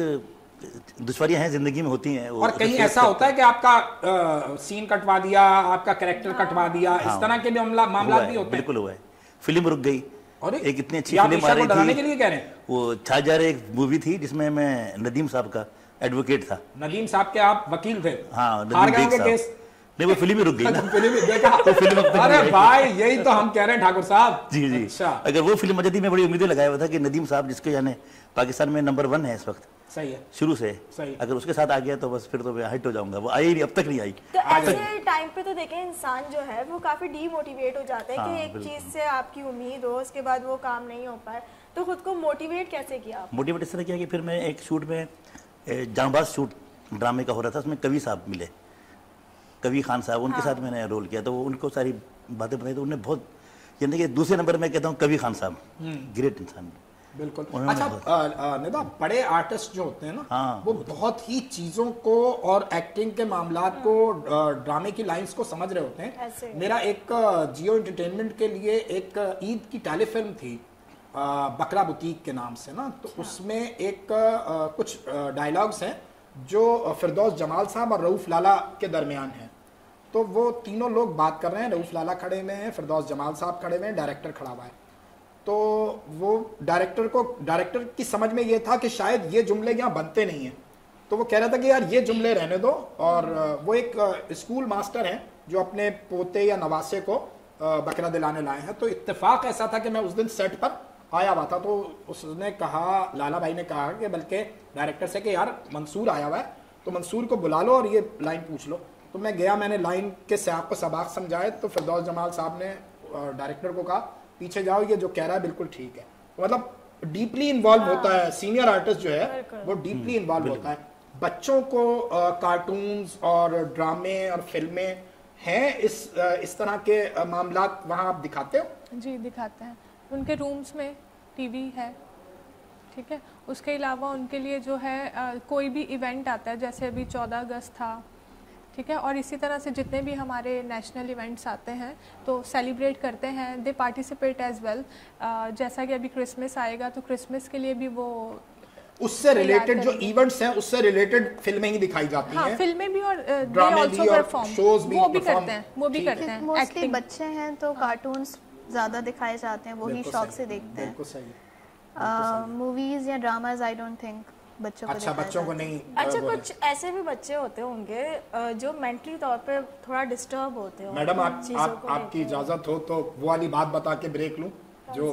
दुश्वारियां हैं, जिंदगी में होती हैं। और कहीं ऐसा होता है कि आपका सीन कटवा दिया, आपका कैरेक्टर कटवा दिया, इस तरह के भी मामला भी होते हैं? बिल्कुल हुआ है। फिल्म रुक गई, और एक इतनी अच्छी फिल्म आ रही थी के लिए कह रहे हैं? वो छाजार एक मूवी थी जिसमें मैं नदीम साहब का एडवोकेट था। नदीम साहब के आप वकील थे? हाँ, नदीम बेग साहब। नहीं वो फिल्म ही रुक गई ना। फिल्म ही देखा तो फिल्म अरे भाई यही तो हम कह रहे हैं ठाकुर साहब। जी जी। अच्छा अगर वो फिल्म आ जाती मैं बड़ी उम्मीदें लगाया हुआ था कि नदीम साहब जिसके यानी पाकिस्तान में नंबर 1 है इस वक्त, सही है शुरू से, सही। अगर उसके साथ आ गया तो बस फिर तो मैं हिट हो जाऊंगा। वो आई नहीं, अब तक नहीं आई। तो ऐसे टाइम पे तो देखें इंसान जो है वो काफी डीमोटिवेट हो जाता है कि एक चीज से आपकी उम्मीद हो, उसके बाद वो काम नहीं हो पाए, तो खुद को मोटिवेट कैसे किया? मोटिवेट इस तरह किया कि फिर मैं एक शूट में जांबाज शूट ड्रामे का हो रहा था, उसमें कवि साहब मिले, कवि खान साहब, उनके साथ मैंने रोल किया। तो उनको सारी बातें बताई तो उन्हें बहुत, यानी कि दूसरे नंबर में कहता हूँ कवि खान साहब, ग्रेट इंसान। बिल्कुल। अच्छा निदा, बड़े आर्टिस्ट जो होते हैं ना वो बहुत ही चीजों को और एक्टिंग के मामलात को, ड्रामे की लाइंस को समझ रहे होते हैं। मेरा एक जियो एंटरटेनमेंट के लिए एक ईद की टेलीफिल्म थी बकरा बुटीक के नाम से ना, तो उसमें एक कुछ डायलॉग्स हैं जो फिरदौस जमाल साहब और रऊफ लाला के दरमियान है। तो वो तीनों लोग बात कर रहे हैं, रऊफ लाला खड़े हुए हैं, फिरदौस जमाल साहब खड़े हुए हैं, डायरेक्टर खड़ा हुआ है। तो वो डायरेक्टर की समझ में ये था कि शायद ये जुमले यहाँ बनते नहीं हैं, तो वो कह रहा था कि यार ये जुमले रहने दो। और वो एक स्कूल मास्टर हैं जो अपने पोते या नवासे को बकरा दिलाने लाए हैं। तो इत्तेफाक ऐसा था कि मैं उस दिन सेट पर आया हुआ था, तो उसने कहा, लाला भाई ने कहा कि बल्कि डायरेक्टर से कि यार मंसूर आया हुआ है तो मंसूर को बुला लो और ये लाइन पूछ लो। तो मैं गया, मैंने लाइन के सियाक को सबाक समझाए, तो फिरदौस जमाल साहब ने डायरेक्टर को कहा पीछे जाओ, ये जो कह रहा है बिल्कुल ठीक है। मतलब डीपली इन्वॉल्व होता है सीनियर आर्टिस्ट जो है, वो डीपली इन्वॉल्व होता है। बच्चों को कार्टून्स और ड्रामे और फिल्में हैं इस तरह के मामलात वहाँ आप दिखाते हो? जी दिखाते हैं, उनके रूम्स में टीवी है, ठीक है। उसके अलावा उनके लिए जो है कोई भी इवेंट आता है, जैसे अभी 14 अगस्त था, ठीक है, और इसी तरह से जितने भी हमारे नेशनल इवेंट्स आते हैं तो सेलिब्रेट करते हैं, दे पार्टिसिपेट एज वेल। जैसा कि अभी क्रिसमस आएगा तो क्रिसमस के लिए भी वो उससे रिलेटेड जो इवेंट्स हैं उससे रिलेटेड फिल्में ही दिखाई जाती हैं। फिल्में भी और ड्रामे भी और शोज भी, वो भी करते हैं, वो भी करते हैं। मोस्टली बच्चे हैं तो कार्टून्स ज़्यादा दिखाए जाते हैं, वही शौक से देखते हैं। बिल्कुल सही। मूवीज या ड्रामाज आई डोंट थिंक बच्चों को अच्छा बच्चों को नहीं। अच्छा कुछ ऐसे भी बच्चे होते होंगे जो मेंटली तौर पे थोड़ा डिस्टर्ब होते हो। मैडम आपकी इजाजत हो तो वो वाली बात बता के ब्रेक लूं जो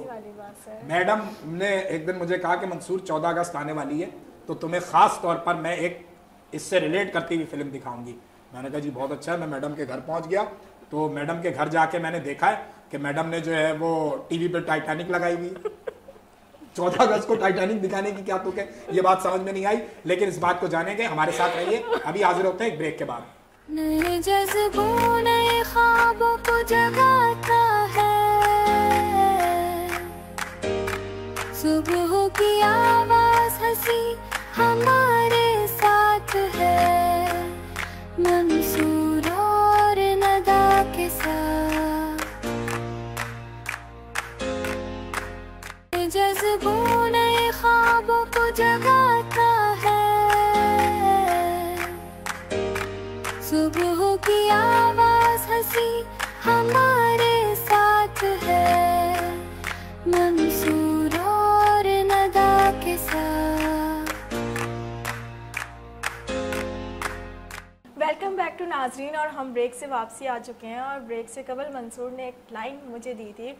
मैडम ने एक दिन मुझे कहा कि मंसूर 14 अगस्त आने वाली है तो तुम्हें खास तौर पर मैं एक इससे रिलेट करती हुई फिल्म दिखाऊंगी। मैंने कहा जी बहुत अच्छा है। मैं मैडम के घर पहुंच गया, तो मैडम के घर जाके मैंने देखा है कि मैडम ने जो है वो टीवी पे टाइटैनिक लगाई हुई। 14 अगस्त को टाइटैनिक दिखाने की क्या तुक है, ये बात समझ में नहीं आई, लेकिन इस बात को जानेंगे। हमारे साथ रहिए, अभी हाजिर होते हैं एक ब्रेक के बाद। नए जज्बों नए ख्वाबों को जगाता है, सुबह की आवाज हंसी हमारे साथ है, मंसूर और नदा के साथ। जज्बों नए ख्वाबों को जगाता है, सुबह की आवाज हंसी हमारे साथ है, मंसूर और नदा के साथ। वेलकम बैक टू नाजरीन, और हम ब्रेक से वापसी आ चुके हैं। और ब्रेक से कबल मंसूर ने एक लाइन मुझे दी थी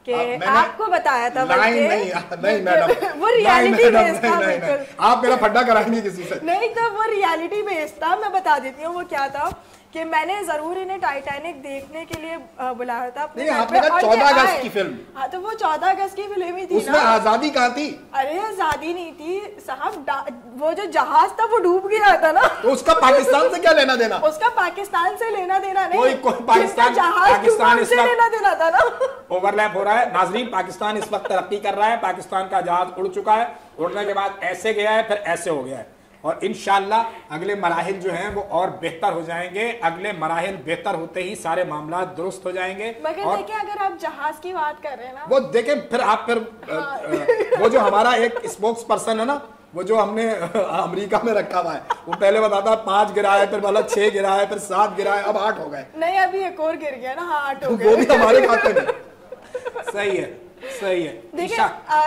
कि आपको बताया था नहीं मैडम वो रियलिटी बेस्ड था। नहीं, आप मेरा फड्डा कराएंगे किसी से? नहीं, तो वो रियलिटी बेस्ड था। मैं बता देती हूँ वो क्या था कि मैंने जरूर इन्हें टाइटैनिक देखने के लिए बुलाया था अपने घर पे। 14 अगस्त की फिल्म। हाँ, तो वो 14 अगस्त की फिल्म ही थी। उसमें आजादी कहाँ थी? अरे आजादी नहीं थी साहब, वो जो जहाज था वो डूब गया था ना। तो उसका पाकिस्तान से क्या लेना देना? उसका पाकिस्तान से लेना देना नहीं, कोई पाकिस्तान से लेना देना था ना। ओवरलैप हो रहा है नाजरीन। पाकिस्तान इस वक्त तरक्की कर रहा है, पाकिस्तान का जहाज उड़ चुका है, उड़ने के बाद ऐसे गया है फिर ऐसे हो गया है, और इंशाल्लाह अगले मराहिल जो हैं वो और बेहतर हो जाएंगे। अगले मराहिल बेहतर होते ही सारे मामला दुरुस्त हो जाएंगे। मगर देखिए, अगर आप जहाज की बात कर रहे हैं ना, वो देखें फिर आप वो जो हमारा एक स्पोक्स पर्सन है ना, वो जो हमने अमेरिका में रखा हुआ है, वो पहले बताता 5 गिरा है, फिर बोला 6 गिरा है, फिर 7 गिरा है, अब 8 हो गए। नहीं, अभी एक और गिर गया ना, 8 हो गए। वो भी हमारे खाते में। सही है, صحیح ہے. دیکھیں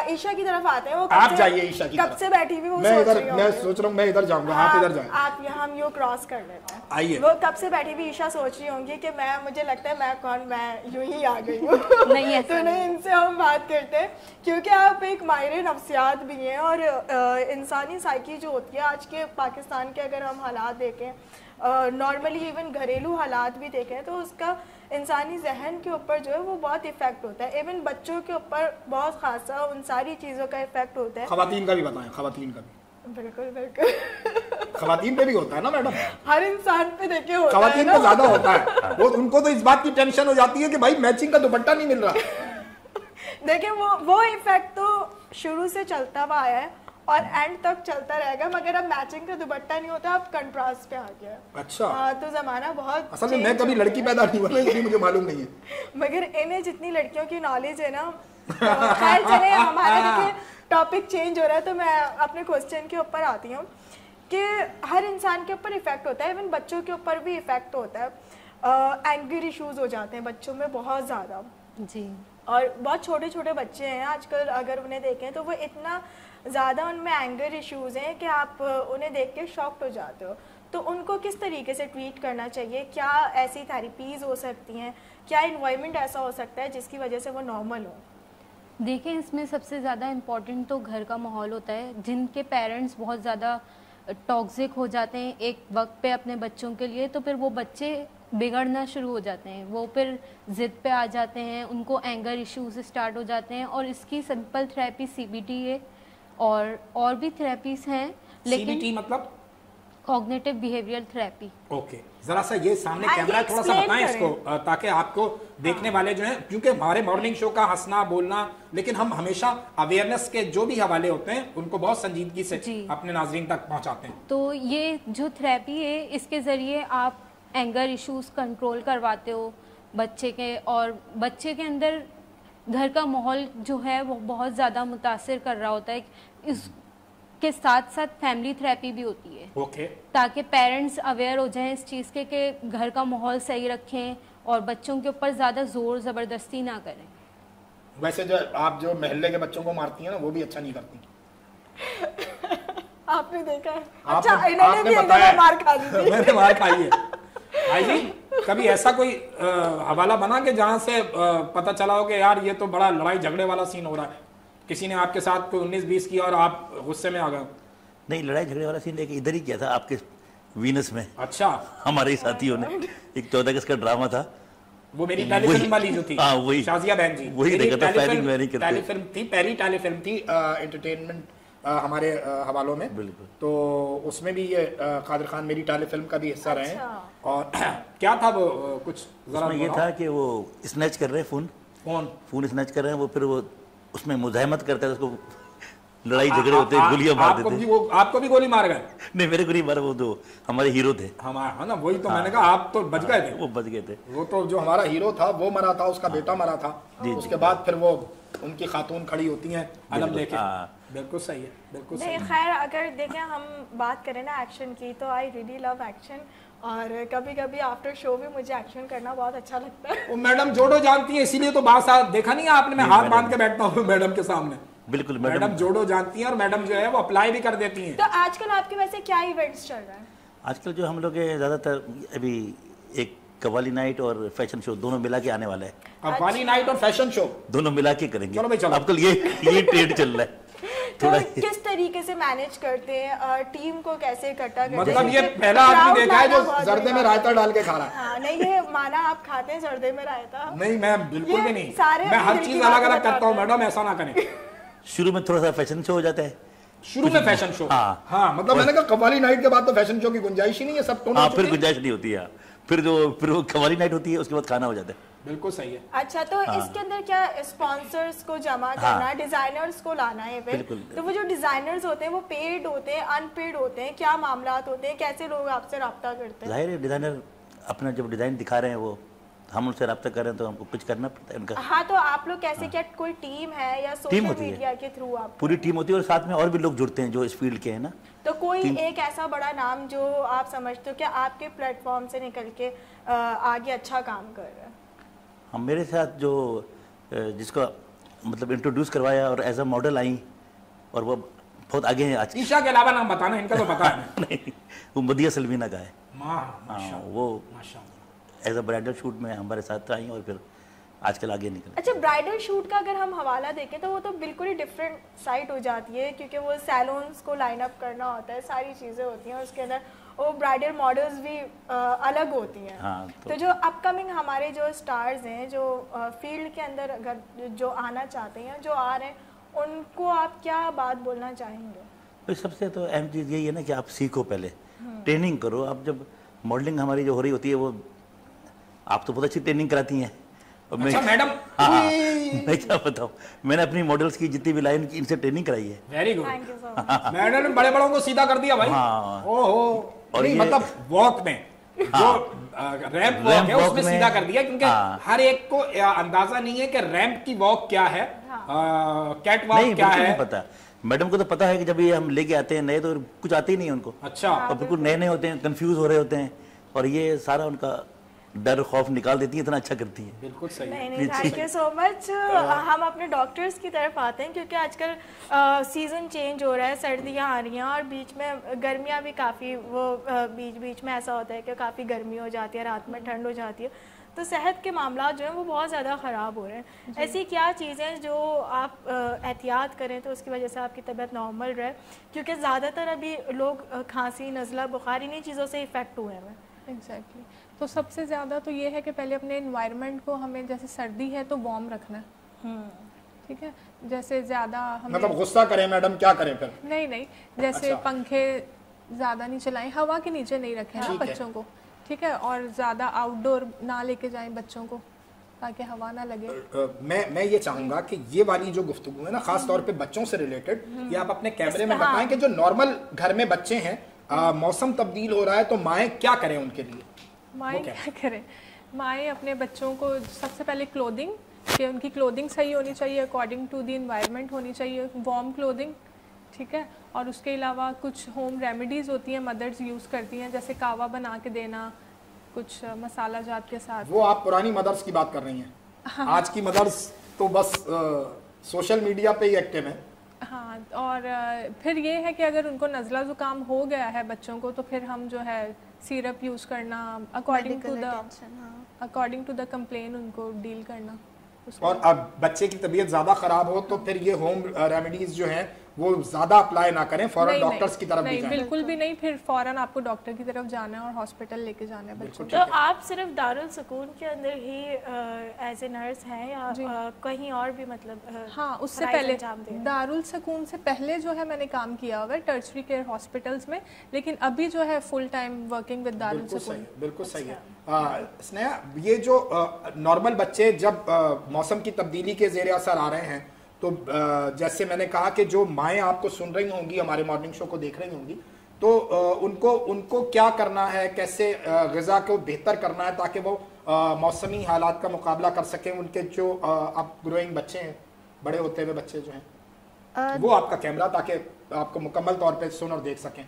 عیشا کی طرف آتے ہیں. وہ آپ جائیے عیشا کی طرف. کب سے بیٹھی ہوئی وہ میں سوچ رہا ہوں میں ادھر جاؤں گا, آپ ادھر جائیں. آپ یہاں ہم یوں کراس کر لیتے ہیں. آئیے. وہ کب سے بیٹھی ہوئی عیشا سوچ رہی ہوں گی کہ مجھے لگتا ہے میں کون, میں یوں ہی آ گئی ہوں. تو نہیں, ان سے ہم بات کرتے ہیں کیونکہ آپ ایک ماہر نفسیات بھی ہیں اور انسانی سائیکی جو ہوتی ہے آج کے پاکستان کے اگر ہم حالات دیکھیں, نارملی ایون گھریلو حالات بھی دیکھیں تو اس کا انسانی ذہن کے اوپر جو ہے وہ بہت افیکٹ ہوتا ہے. ایون بچوں کے اوپر بہت خاصا ان ساری چیزوں کا افیکٹ ہوتا ہے. خواتین کا بھی بتائیں, خواتین کا بھی. بالکل بالکل خواتین پہ بھی ہوتا ہے نا میڈم, ہر انسان پہ دیکھے ہوتا ہے. خواتین پہ زیادہ ہوتا ہے. وہ ان کو تو اس بات کی ٹینشن ہو جاتی ہے کہ بھائی میچنگ کا دوپٹہ نہیں مل رہا. دیکھیں وہ ایفیکٹ تو شروع سے چلتا ہوا آیا ہے اور اینڈ تک چلتا رہے گا, مگر اب میچنگ کا دوپٹہ نہیں ہوتا, اب کنٹراسٹ پہ آ گیا. اچھا, تو زمانہ بہت اصل میں کبھی لڑکی پیدا نہیں ہوئی اس لیے مجھے معلوم نہیں ہے, مگر انہیں جتنی لڑکیوں کی نالج ہے نا. خیر چلے, ہمارا دیکھیں ٹاپک چینج ہو رہا ہے تو میں اپنے کوسچن کے اوپر آتی ہوں کہ ہر انسان کے اوپر افیکٹ ہوتا ہے, ایون بچوں کے اوپر بھی افیکٹ ہوتا ہے. اینگر ایشوز ہو جاتے ہیں بچوں میں بہت زیادہ. جی, اور بہت چھوٹے چھوٹے بچے ہیں آج کل, اگر انہیں دیکھیں تو وہ اتنا زیادہ ان میں اینگر ایشوز ہیں کہ آپ انہیں دیکھ کے شاکڈ ہو جاتے ہو. تو ان کو کس طریقے سے ٹریٹ کرنا چاہیے, کیا ایسی تھیراپیز ہو سکتی ہیں, کیا انوائرمنٹ ایسا ہو سکتا ہے جس کی وجہ سے وہ نارمل ہو؟ دیکھیں اس میں سب سے زیادہ امپورٹنٹ تو گھر کا ماحول ہوتا ہے. جن کے پیرنٹس بہت زیادہ ٹاکسک ہو جاتے ہیں ایک وقت پہ اپنے بچوں کے لیے, تو پھر وہ بچے بگڑنا شروع ہو جاتے ہیں, وہ پھر ضد پہ آ جاتے ہیں, ان کو اینگر ایشوز اسٹارٹ ہو جاتے ہیں. اور اس کی سمپل تھراپی CBT ہے اور بھی تھراپیز ہیں, لیکن CBT مطلب کوگنیٹو بیہیویئر تھراپی. اوکے, ذرا سا یہ سامنے کیمرہ تھوڑا سا بتائیں اس کو تاکہ آپ کو دیکھنے والے جو ہیں, کیونکہ ہمارے مارننگ شو کا ہنسنا بولنا, لیکن ہم ہمیشہ اویئرنیس کے جو بھی حوالے ہوتے ہیں ان کو بہت سنجیدگی سے اپنے ناظرین تک پہنچاتے ہیں. تو یہ جو تھراپی ہے اس کے ذریعے آپ اینگر ایشوز کنٹرول کرواتے ہو بچے کے, اور بچے کے اندر گھر کا ماحول جو ہے وہ بہت زیادہ متاثر کر رہا ہوتا ہے. اس کے ساتھ ساتھ فیملی تھراپی بھی ہوتی ہے, تاکہ پیرنٹس اویئر ہو جائیں اس چیز کے کہ گھر کا ماحول صحیح رکھیں اور بچوں کے اوپر زیادہ زور زبردستی نہ کریں. ویسے جو آپ جو محلے کے بچوں کو مارتی ہیں نا وہ بھی اچھا نہیں کرتی. آپ نے دیکھا ہے؟ اچھا انہوں نے بھی مار کھا دی. میں نے مار کھائی ہے. بھائی جی کبھی ایسا کوئی حوالہ بنا کہ جہاں سے پتہ چلا ہو کہ یار یہ تو بڑا لڑائی جھگڑے والا سین ہو رہا ہے, کسی نے آپ کے ساتھ کوئی 19-20 کیا اور آپ غصے میں آ گئے؟ نہیں, لڑائی جھگڑے والا سین ایک ادھر ہی کیا تھا آپ کے وینس میں. اچھا, ہمارے ساتھیوں نے ایک 14 اگست کا ڈرامہ تھا, وہ میری ٹیلی فلم والی جو تھی, وہی شازیہ بہن جی, وہی دیکھا تھا. فیلنگ میں نہیں کرتے, ٹیلی فلم تھی, پہلی ٹیلی فلم تھی انٹرٹینمنٹ ہمارے حوالوں میں. بالکل, تو اس میں بھی یہ قادر خان میری ٹیلی فلم کا بھی حصہ رہے ہیں. اور کیا تھا وہ کچھ ذرا یہ تھا کہ وہ اسنیچ کر رہے ہیں فون اسنیچ کر رہے ہیں, وہ پھر وہ اس میں مزاحمت کرتا ہے, اس کو لڑائی جھگڑے ہوتے ہیں, گولیاں مار دیتے ہیں. آپ کو بھی گولی مار گئے؟ نہیں, میرے گولی مارا, وہ تو ہمارے ہیرو تھے. ہاں نا, وہی تو میں نے کہا آپ تو بچ گئے تھے. وہ بچ گئے تھے. وہ تو جو ہمارا ہیرو تھا وہ مرا تھا, اس کا بیٹا مرا تھا. اس کے بعد پھر وہ ان کی خاتون کھڑی ہوتی ہیں علم لے کے. بالکل صحیح ہے, بالکل صحیح. خیر اگر دیکھیں ہم بات کریں نا ایکشن کی, تو آئی ریلی لو ایکشن, اور کبھی کبھی آفٹر شو بھی مجھے ایکشن کرنا بہت اچھا لگتا ہے. وہ میڈم جوڈو جانتی ہیں, اسی لیے تو بات دیکھا نہیں آپ نے, میں ہاتھ باندھ کے بیٹھتا ہوں میڈم کے سامنے. بالکل, میڈم جوڈو جانتی ہیں اور میڈم جو ہے وہ اپلائی بھی کر دیتی ہیں. تو آج کل آپ کے ویسے کیا ایونٹس چل رہا ہے؟ آج کل جو ہم لوگ زیادہ تر ابھی ایک قوالی نائٹ اور فیشن شو دونوں ملا کے آنے والا ہے. قوالی نائٹ اور فیشن شو دونوں ملا کے کریں گے. چلو بھائی چلو, اب کل یہ ٹرینڈ چل رہا ہے. تو کس طریقے سے مینیج کرتے ہیں ٹیم کو, کیسے اکٹھا کرتے ہیں؟ مطلب یہ پہلا آدمی دیکھا ہے جو زردے میں رائتا ڈال کے کھا رہا ہے. ہاں نہیں, یہ مانا آپ کھاتے ہیں زردے میں رائتا؟ نہیں, میں بالکل بھی نہیں, میں ہر چیز الگ الگ کرتا ہوں میڈم, ایسا نہ کریں. شروع میں تھوڑا سا فیشن شو ہو جاتا ہے, شروع میں فیشن شو. ہاں مطلب میں نے کہا قوالی نائٹ کے بعد تو فیشن شو کی گنجائش ہی نہیں ہے, سب تو. ہاں, پھر گنجائش نہیں ہوتی ہے, پھر وہ قوالی نائٹ ہوتی ہے, اس کے بعد کھانا ہو جاتا ہے. بالکل صحیح ہے. اچھا, تو اس کے اندر کیا اسپانسرز کو جمع کرنا, ڈیزائنرز کو لانا ہے؟ تو وہ جو ڈیزائنرز ہوتے ہیں وہ پیڈ ہوتے ہیں, ان پیڈ ہوتے ہیں, کیا معاملات ہوتے ہیں, کیسے لوگ آپ سے رابطہ کرتے ہیں؟ ظاہر ہے ڈیزائنر اپنا جب ڈیزائن دکھا رہے ہیں, وہ ہم ان سے رابطہ کر رہے ہیں تو ہم کو کچھ کرنا پڑتا ہے ان کا. ہاں, تو آپ لوگ کیسے, کیا کوئی ٹیم ہے یا سوشل میڈیا کے تھرو آپ؟ پوری ٹیم ہوتی ہے, اور ساتھ میں اور بھی لوگ جڑتے ہیں جو اس فیلڈ کے ہیں نا. تو کوئی ایک ایسا بڑا نام جو آپ سمجھتے ہو کہ آپ کے پلیٹ فارم سے نکل کے آگے اچھا کام کر رہا ہے؟ ہم میرے ساتھ جو جس کا मतलब इंट्रोड्यूस करवाया और एज अ मॉडल आई और वो बहुत आगे हैं आज। ईशा के अलावा नाम बताना, इनका तो पता है। नहीं, वो मदिया सलमीना का है। माशाल्लाह, वो माशाल्लाह। एज अ ब्राइडल शूट में हमारे साथ आई और फिर आजकल आगे निकले। अच्छा, ब्राइडल शूट का अगर हम हवाला देखें तो वो तो बिल्कुल ही डिफरेंट साइट हो जाती है, क्योंकि वो सैलून्स को लाइन अप करना होता है, सारी चीज़ें होती हैं, उसके अंदर वो ब्राइडल मॉडल्स भी अलग होती हैं। हाँ, तो जो अपकमिंग हमारे जो स्टार्स हैं, जो फील्ड के अंदर अगर जो आना चाहते हैं, जो आ रहे हैं, उनको आप क्या बात बोलना चाहेंगे? तो सबसे तो अहम चीज़ यही है ना कि आप सीखो, पहले ट्रेनिंग करो। आप जब मॉडलिंग हमारी जो हो रही होती है वो आप तो बहुत अच्छी ट्रेनिंग कराती हैं। और अच्छा मैडम, हाँ, मैं क्या बताऊँ, मैंने अपनी मॉडल्स की जितनी भी लाइन की इनसे ट्रेनिंग कराई है। Very good, thank you so much. Madam ने बड़े बड़ों को सीधा कर दिया भाई। हाँ। ओहो, और नहीं ये- मतलब वॉक में जो रैंप वॉक है वॉक उसमें में- सीधा कर दिया, क्योंकि हाँ। हर एक को अंदाजा नहीं है कि रैंप की वॉक क्या है, कैट वॉक नहीं, क्या बिल्कुल है। नहीं पता। मैडम को तो पता है कि जब ये हम लेके आते हैं नए तो कुछ आते ही नहीं है उनको, अच्छा, और बिल्कुल नए नए होते हैं, कंफ्यूज हो रहे होते हैं, और ये सारा उनका डर खौफ निकाल देती है, इतना अच्छा करती है। बिल्कुल सही है। नहीं, थैंक यू सो मच। हम अपने डॉक्टर्स की तरफ आते हैं, क्योंकि आजकल सीज़न चेंज हो रहा है, सर्दियाँ आ रही हैं और बीच में गर्मियाँ भी काफ़ी, वो बीच बीच में ऐसा होता है कि काफ़ी गर्मी हो जाती है, रात में ठंड हो जाती है, तो सेहत के मामला जो हैं वो बहुत ज़्यादा ख़राब हो रहे हैं। ऐसी क्या चीज़ें जो आप एहतियात करें तो उसकी वजह से आपकी तबीयत नॉर्मल रहे, क्योंकि ज़्यादातर अभी लोग खांसी, नज़ला, बुखार इन्हीं चीज़ों से इफ़ेक्ट हुए हैं। एग्जैक्टली तो सबसे ज़्यादा तो ये है कि पहले अपने इन्वायरमेंट को हमें, जैसे सर्दी है तो वार्म रखना है, ठीक है, जैसे ज़्यादा हमें मतलब गुस्सा करें मैडम, क्या करें फिर? नहीं, जैसे अच्छा। पंखे ज़्यादा नहीं चलाएं, हवा के नीचे नहीं रखें ना ठीक है। बच्चों को, ठीक है, और ज़्यादा आउटडोर ना लेके जाएं बच्चों को ताकि हवा ना लगे। मैं ये चाहूंगा कि ये वाली जो गुफ्तगू है ना, खास तौर पे बच्चों से रिलेटेड, ये आप अपने कैमरे में बताएं कि जो नॉर्मल घर में बच्चे हैं, मौसम तब्दील हो रहा है तो माएँ क्या करें उनके लिए? माएँ क्या करें? माएँ अपने बच्चों को सबसे पहले क्लोथिंग, कि उनकी क्लोथिंग सही होनी चाहिए, अकॉर्डिंग टू द इन्वायरमेंट होनी चाहिए, वार्म क्लोथिंग, ठीक है, और उसके अलावा कुछ होम रेमेडीज़ होती हैं मदर्स यूज़ करती हैं, जैसे कावा बना के देना कुछ मसाला जात के साथ। वो आप पुरानी मदर्स की बात कर रही हैं। हाँ। आज की मदर्स तो बस सोशल मीडिया पे ही एक्टिव हैं। हाँ, और फिर ये है कि अगर उनको नज़ला ज़ुकाम हो गया है बच्चों को, तो फिर हम जो है सिरप यूज़ करना, अकॉर्डिंग टू द कंप्लेन उनको डील करना। और अब बच्चे की तबीयत ज़्यादा ख़राब हो तो फिर ये होम रेमेडीज़ जो हैं वो ज़्यादा अप्लाई ना करें, फौरन डॉक्टर्स की तरफ भी नहीं, जाएं। बिल्कुल भी नहीं, फिर फौरन आपको डॉक्टर की तरफ जाना है और हॉस्पिटल लेके जाना है बच्चों को। तो आप सिर्फ दारुल सुकून के अंदर ही एज ए नर्स हैं या कहीं और भी, मतलब हाँ, उससे पहले दारुल सुकून से पहले जो है मैंने काम किया हुआ है टर्शरी केयर हॉस्पिटल्स में, लेकिन अभी जो है full time working with Darul सुकून। बिल्कुल सही है। स्नेहा, ये जो नॉर्मल बच्चे जब मौसम की तब्दीली के ज़ेर असर आ रहे हैं, तो जैसे मैंने कहा कि जो माएँ आपको सुन रही होंगी, हमारे मॉर्निंग शो को देख रही होंगी, तो उनको क्या करना है, कैसे ग़िज़ा को बेहतर करना है ताकि वो मौसमी हालात का मुकाबला कर सकें। उनके जो अब ग्रोइंग बच्चे हैं, बड़े होते हुए बच्चे जो हैं, वो आपका कैमरा, ताकि आपको मुकम्मल तौर पे सुन और देख सकें।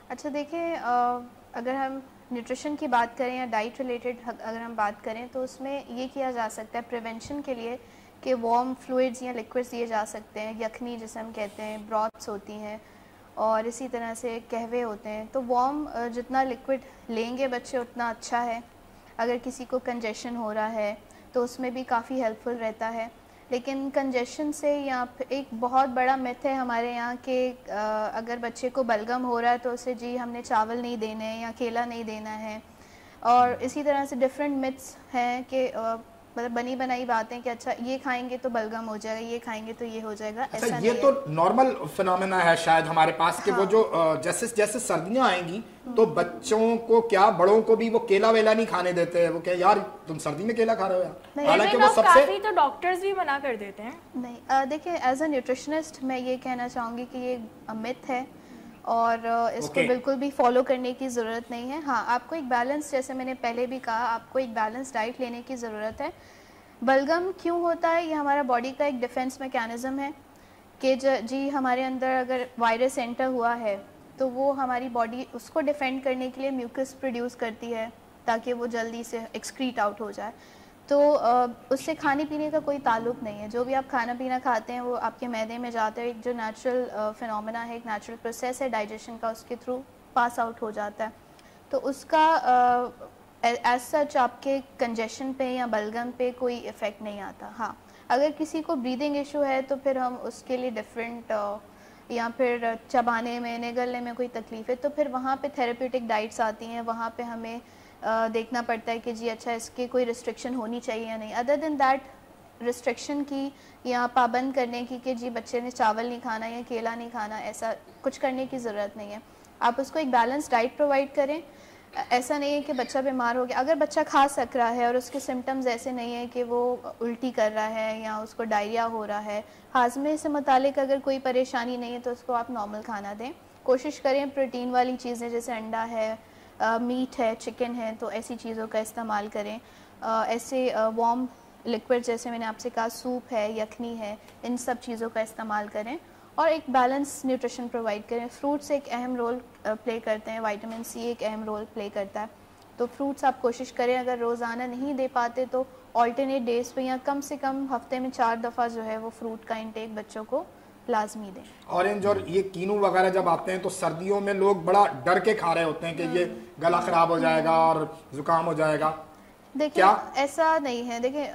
अच्छा देखिए, अगर हम न्यूट्रिशन की बात करें या डाइट रिलेटेड अगर हम बात करें, तो उसमें ये किया जा सकता है प्रिवेंशन के लिए कि वार्म फ्लूइड्स या लिक्विड्स दिए जा सकते हैं, यखनी जिसे हम कहते हैं, ब्रॉथ्स होती हैं, और इसी तरह से कहवे होते हैं। तो वार्म जितना लिक्विड लेंगे बच्चे उतना अच्छा है। अगर किसी को कंजेशन हो रहा है तो उसमें भी काफ़ी हेल्पफुल रहता है। लेकिन कंजेशन से यहाँ पे एक बहुत बड़ा मिथ है हमारे यहाँ कि अगर बच्चे को बलगम हो रहा है तो उसे जी हमने चावल नहीं देने हैं या केला नहीं देना है, और इसी तरह से डिफरेंट मिथ्स हैं कि मतलब बनी बनाई बातें कि अच्छा ये खाएंगे तो बलगम हो जाएगा, ये खाएंगे तो ये हो जाएगा। अच्छा, ऐसा ये नहीं तो है। नॉर्मल फिनोमेना है शायद हमारे पास कि हाँ। वो जो जैसे जैसे सर्दियां आएंगी तो बच्चों को क्या, बड़ों को भी वो केला वेला नहीं खाने देते हैं। वो क्या यार तुम सर्दी में केला खा रहे हो यार, नहीं, हालांकि वो सबसे काफी तो डॉक्टर्स भी मना कर देते हैं। नहीं, देखिए एज अ न्यूट्रिशनिस्ट मैं ये कहना चाहूँगी कि ये मिथ है और इसको Okay. बिल्कुल भी फॉलो करने की ज़रूरत नहीं है। हाँ, आपको एक बैलेंस, जैसे मैंने पहले भी कहा, आपको एक बैलेंस डाइट लेने की ज़रूरत है। बलगम क्यों होता है? ये हमारा बॉडी का एक डिफेंस मैकेनिज़्म है कि जी हमारे अंदर अगर वायरस एंटर हुआ है तो वो हमारी बॉडी उसको डिफेंड करने के लिए म्यूकस प्रोड्यूस करती है ताकि वो जल्दी से एक्सक्रीट आउट हो जाए। تو اس سے کھانے پینے کا کوئی تعلق نہیں ہے. جو بھی آپ کھانا پینا کھاتے ہیں وہ آپ کے معدے میں جاتا ہے, ایک جو نیچرل فنومینا ہے, ایک نیچرل پروسیس ہے ڈائجیشن کا, اس کے تھرو پاس آؤٹ ہو جاتا ہے. تو اس کا ایز سچ آپ کے کنجیشن پہ یا بلغم پہ کوئی افیکٹ نہیں آتا. ہاں اگر کسی کو بریدنگ ایشو ہے تو پھر ہم اس کے لیے ڈفرینٹ, یا پھر چبانے میں نگلنے میں کوئی تکلیف ہے تو پھر وہاں پہ تھیراپیوٹک ڈائٹس آتی ہیں, وہاں پہ ہمیں دیکھنا پڑتا ہے کہ جی اچھا اس کی کوئی ریسٹرکشن ہونی چاہیے یا نہیں. ادر دین دیٹ ریسٹرکشن کی یا پابند کرنے کی کہ جی بچے نے چاول نہیں کھانا یا کیلا نہیں کھانا, ایسا کچھ کرنے کی ضرورت نہیں ہے. آپ اس کو ایک بیلنس ڈائٹ پرووائڈ کریں. ایسا نہیں ہے کہ بچہ بیمار ہو گیا, اگر بچہ کھا سک رہا ہے اور اس کے سمٹمز ایسے نہیں ہیں کہ وہ الٹی کر رہا ہے یا اس کو ڈائریا ہو رہا ہے, ہاضمے سے متعلق اگر کوئی پریشانی نہیں ہے تو اس کو آپ نارمل کھانا دیں. کوشش کریں پروٹین والی چیزیں جیسے انڈا ہے, میٹ ہے, چکن ہے, تو ایسی چیزوں کا استعمال کریں. ایسے وارم لکوڈ جیسے میں نے آپ سے کہا سوپ ہے, یخنی ہے, ان سب چیزوں کا استعمال کریں اور ایک بیلنس نیوٹریشن پرووائڈ کریں. فروٹس ایک اہم رول پلے کرتے ہیں, وائٹامن سی ایک اہم رول پلے کرتا ہے. تو فروٹس آپ کوشش کریں, اگر روزانہ نہیں دے پاتے تو آلٹرنیٹ ڈیز پہ یا کم سے کم ہفتے میں 4 دفعہ جو ہے وہ فروٹ کا انٹیک بچوں کو لازمی دیں. اورنج اور یہ کینو وغیرہ جب آتے ہیں تو سردیوں میں لوگ بڑا ڈر کے کھا رہے ہوتے ہیں کہ یہ گلا خراب ہو جائے گا اور زکام ہو جائے گا. دیکھیں ایسا نہیں ہے. دیکھیں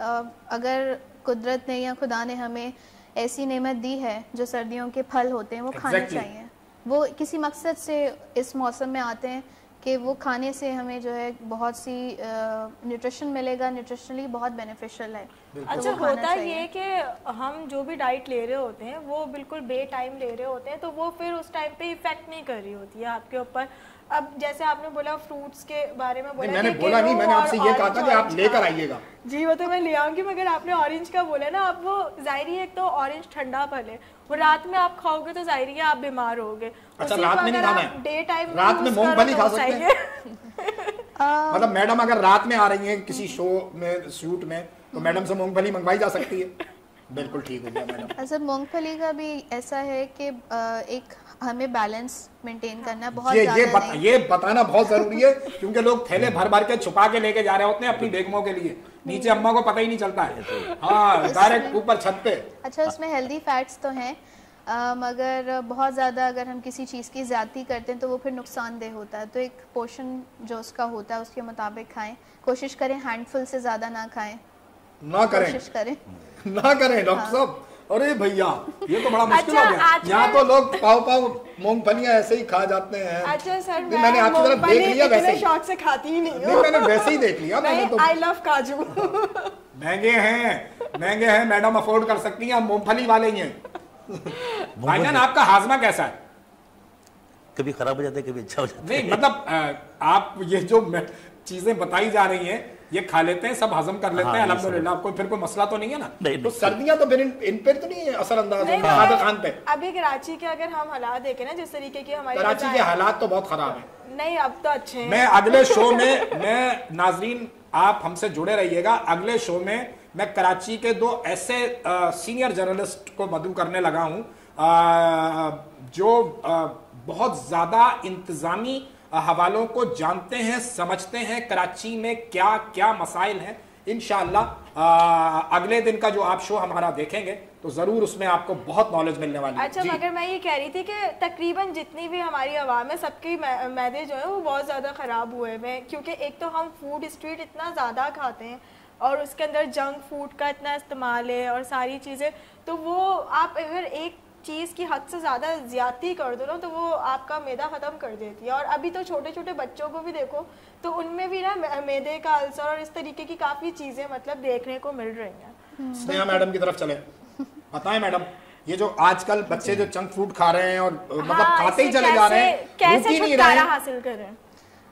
اگر قدرت نے یا خدا نے ہمیں ایسی نعمت دی ہے جو سردیوں کے پھل ہوتے ہیں وہ کھانے چاہیے. وہ کسی مقصد سے اس موسم میں آتے ہیں کہ وہ کھانے سے ہمیں جو ہے بہت سی نیوٹریشن ملے گا, نیوٹریشنلی بہت بینیفیشل ہے. اچھا ہوتا یہ کہ ہم جو بھی ڈائٹ لے رہے ہوتے ہیں وہ بالکل بے ٹائم لے رہے ہوتے ہیں تو وہ پھر اس ٹائم پہ افیکٹ نہیں کر رہی ہوتی ہے آپ کے اوپر. اب جیسے آپ نے بولا فروٹس کے بارے میں بولا, میں نے بولا نہیں, میں نے آپ سے یہ کہا تھا کہ آپ لے کر آئیے گا. جی وہ تو میں لے آؤں گی, مگر آپ نے اورنج کا بولا نا, اب وہ ظاہری ایک تو اورنج ٹھنڈا پھل ہے, وہ رات میں آپ کھاؤ گے تو ظاہری ہے آپ بیمار ہوگے. اچھا رات میں نہیں کھانا ہے, ڈے ٹائم رات میں مونگ پھلی کھا سکتے ہیں. مطلب میڈم اگر رات میں آ رہی ہیں کسی شو میں شوٹ میں تو میڈم سے مونگ پھلی منگوائی جا سکتی ہے. بالکل ٹھیک ہو گیا میڈم. اصل مونگ پھلی کا بھی ایسا ہے کہ ایک ہمیں بیلنس مینٹین کرنا بہت زیادہ یہ بتانا بہت ضروری ہے کیونکہ لوگ تھیلے بھر بھر کے چھپا کے لے کے جا رہے ہوتے ہیں اپنی بیگموں کے لیے, نیچے اماں کو پتہ ہی نہیں چلتا ہے. ہاں ڈائریکٹ اوپر چھت پہ. اچھا اس میں ہیلدی فیٹس تو ہیں مگر بہت زیادہ اگر ہم کسی چیز کی زیادتی کرتے ہیں تو وہ پھر نقصان دہ ہوتا ہے. تو ایک پورشن جو اس کا ہوتا ہے اس کے مطابق کھائیں. کوشش کریں ہینڈ فل سے زیادہ نہ کھائیں, نہ کریں ڈاکٹر صاحب. ارے بھیا یہ تو بڑا مشکل ہو گیا, یہاں تو لوگ پاؤ مونگ پھلیاں ایسے ہی کھا جاتے ہیں. اچھا سر میں نے آپ کی طرف دیکھ لیا, ویسے ہی شوق سے کھاتی ہی نہیں میں نے ویسے ہی دیکھ لیا. آئی لو کاجو. مہنگے ہیں میڈم, افورڈ کر سکتی ہیں, مونگ پھلی والے ہی ہیں. بھائی جان آپ کا ہاضمہ کیسا ہے؟ کبھی خراب ہو جاتا ہے کبھی اچھا ہو جاتا ہے. نہیں مطلب آپ یہ جو چیزیں بتائی جا رہی ہیں یہ کھا لیتے ہیں, سب ہضم کر لیتے ہیں الحمدللہ, آپ کو پھر کوئی مسئلہ تو نہیں ہے نا؟ تو سردیاں تو پھر ان پر تو نہیں اثر انداز قادر خان پہ. ابھی کراچی کے اگر ہم حالات دیکھیں نا جس طریقے کی ہماری کراچی کے حالات تو بہت خراب ہیں. نہیں اب تو اچھے ہیں. میں اگلے شو میں ناظرین آپ ہم سے جڑے رہیے گا, اگلے شو میں میں کراچی کے 2 ایسے سینئر جرنلسٹ کو مدعو کرنے لگا ہوں جو بہت زیادہ انتظامی حوالوں کو جانتے ہیں, سمجھتے ہیں کراچی میں کیا کیا مسائل ہیں. انشاءاللہ اگلے دن کا جو آپ شو ہمارا دیکھیں گے تو ضرور اس میں آپ کو بہت نالج ملنے والی ہے. اچھا مگر میں یہ کہہ رہی تھی کہ تقریباً جتنی بھی ہماری عوام ہے سب کی معدے جو ہیں وہ بہت زیادہ خراب ہوئے ہیں, کیونکہ ایک تو ہم فوڈ اسٹریٹ اتنا زیادہ کھاتے ہیں اور اس کے اندر جنک فوڈ کا اتنا استعمال ہے اور ساری چیزیں, تو وہ آپ اگر ایک چیز کی حد سے زیادہ زیادتی کر دو نا تو وہ آپ کا معدہ ختم کر دیتی ہے. اور ابھی تو چھوٹے چھوٹے بچوں کو بھی دیکھو تو ان میں بھی نا معدے کا السر اور اس طریقے کی کافی چیزیں مطلب دیکھنے کو مل رہی ہیں. سنیہا میڈم کی طرف چلیں, بتائیں میڈم یہ جو آج کل بچے جو جنک فوڈ کھا رہے ہیں اور مطلب کھاتے ہی چلے جا رہے ہیں, کیسے چھٹکارا حاصل کریں؟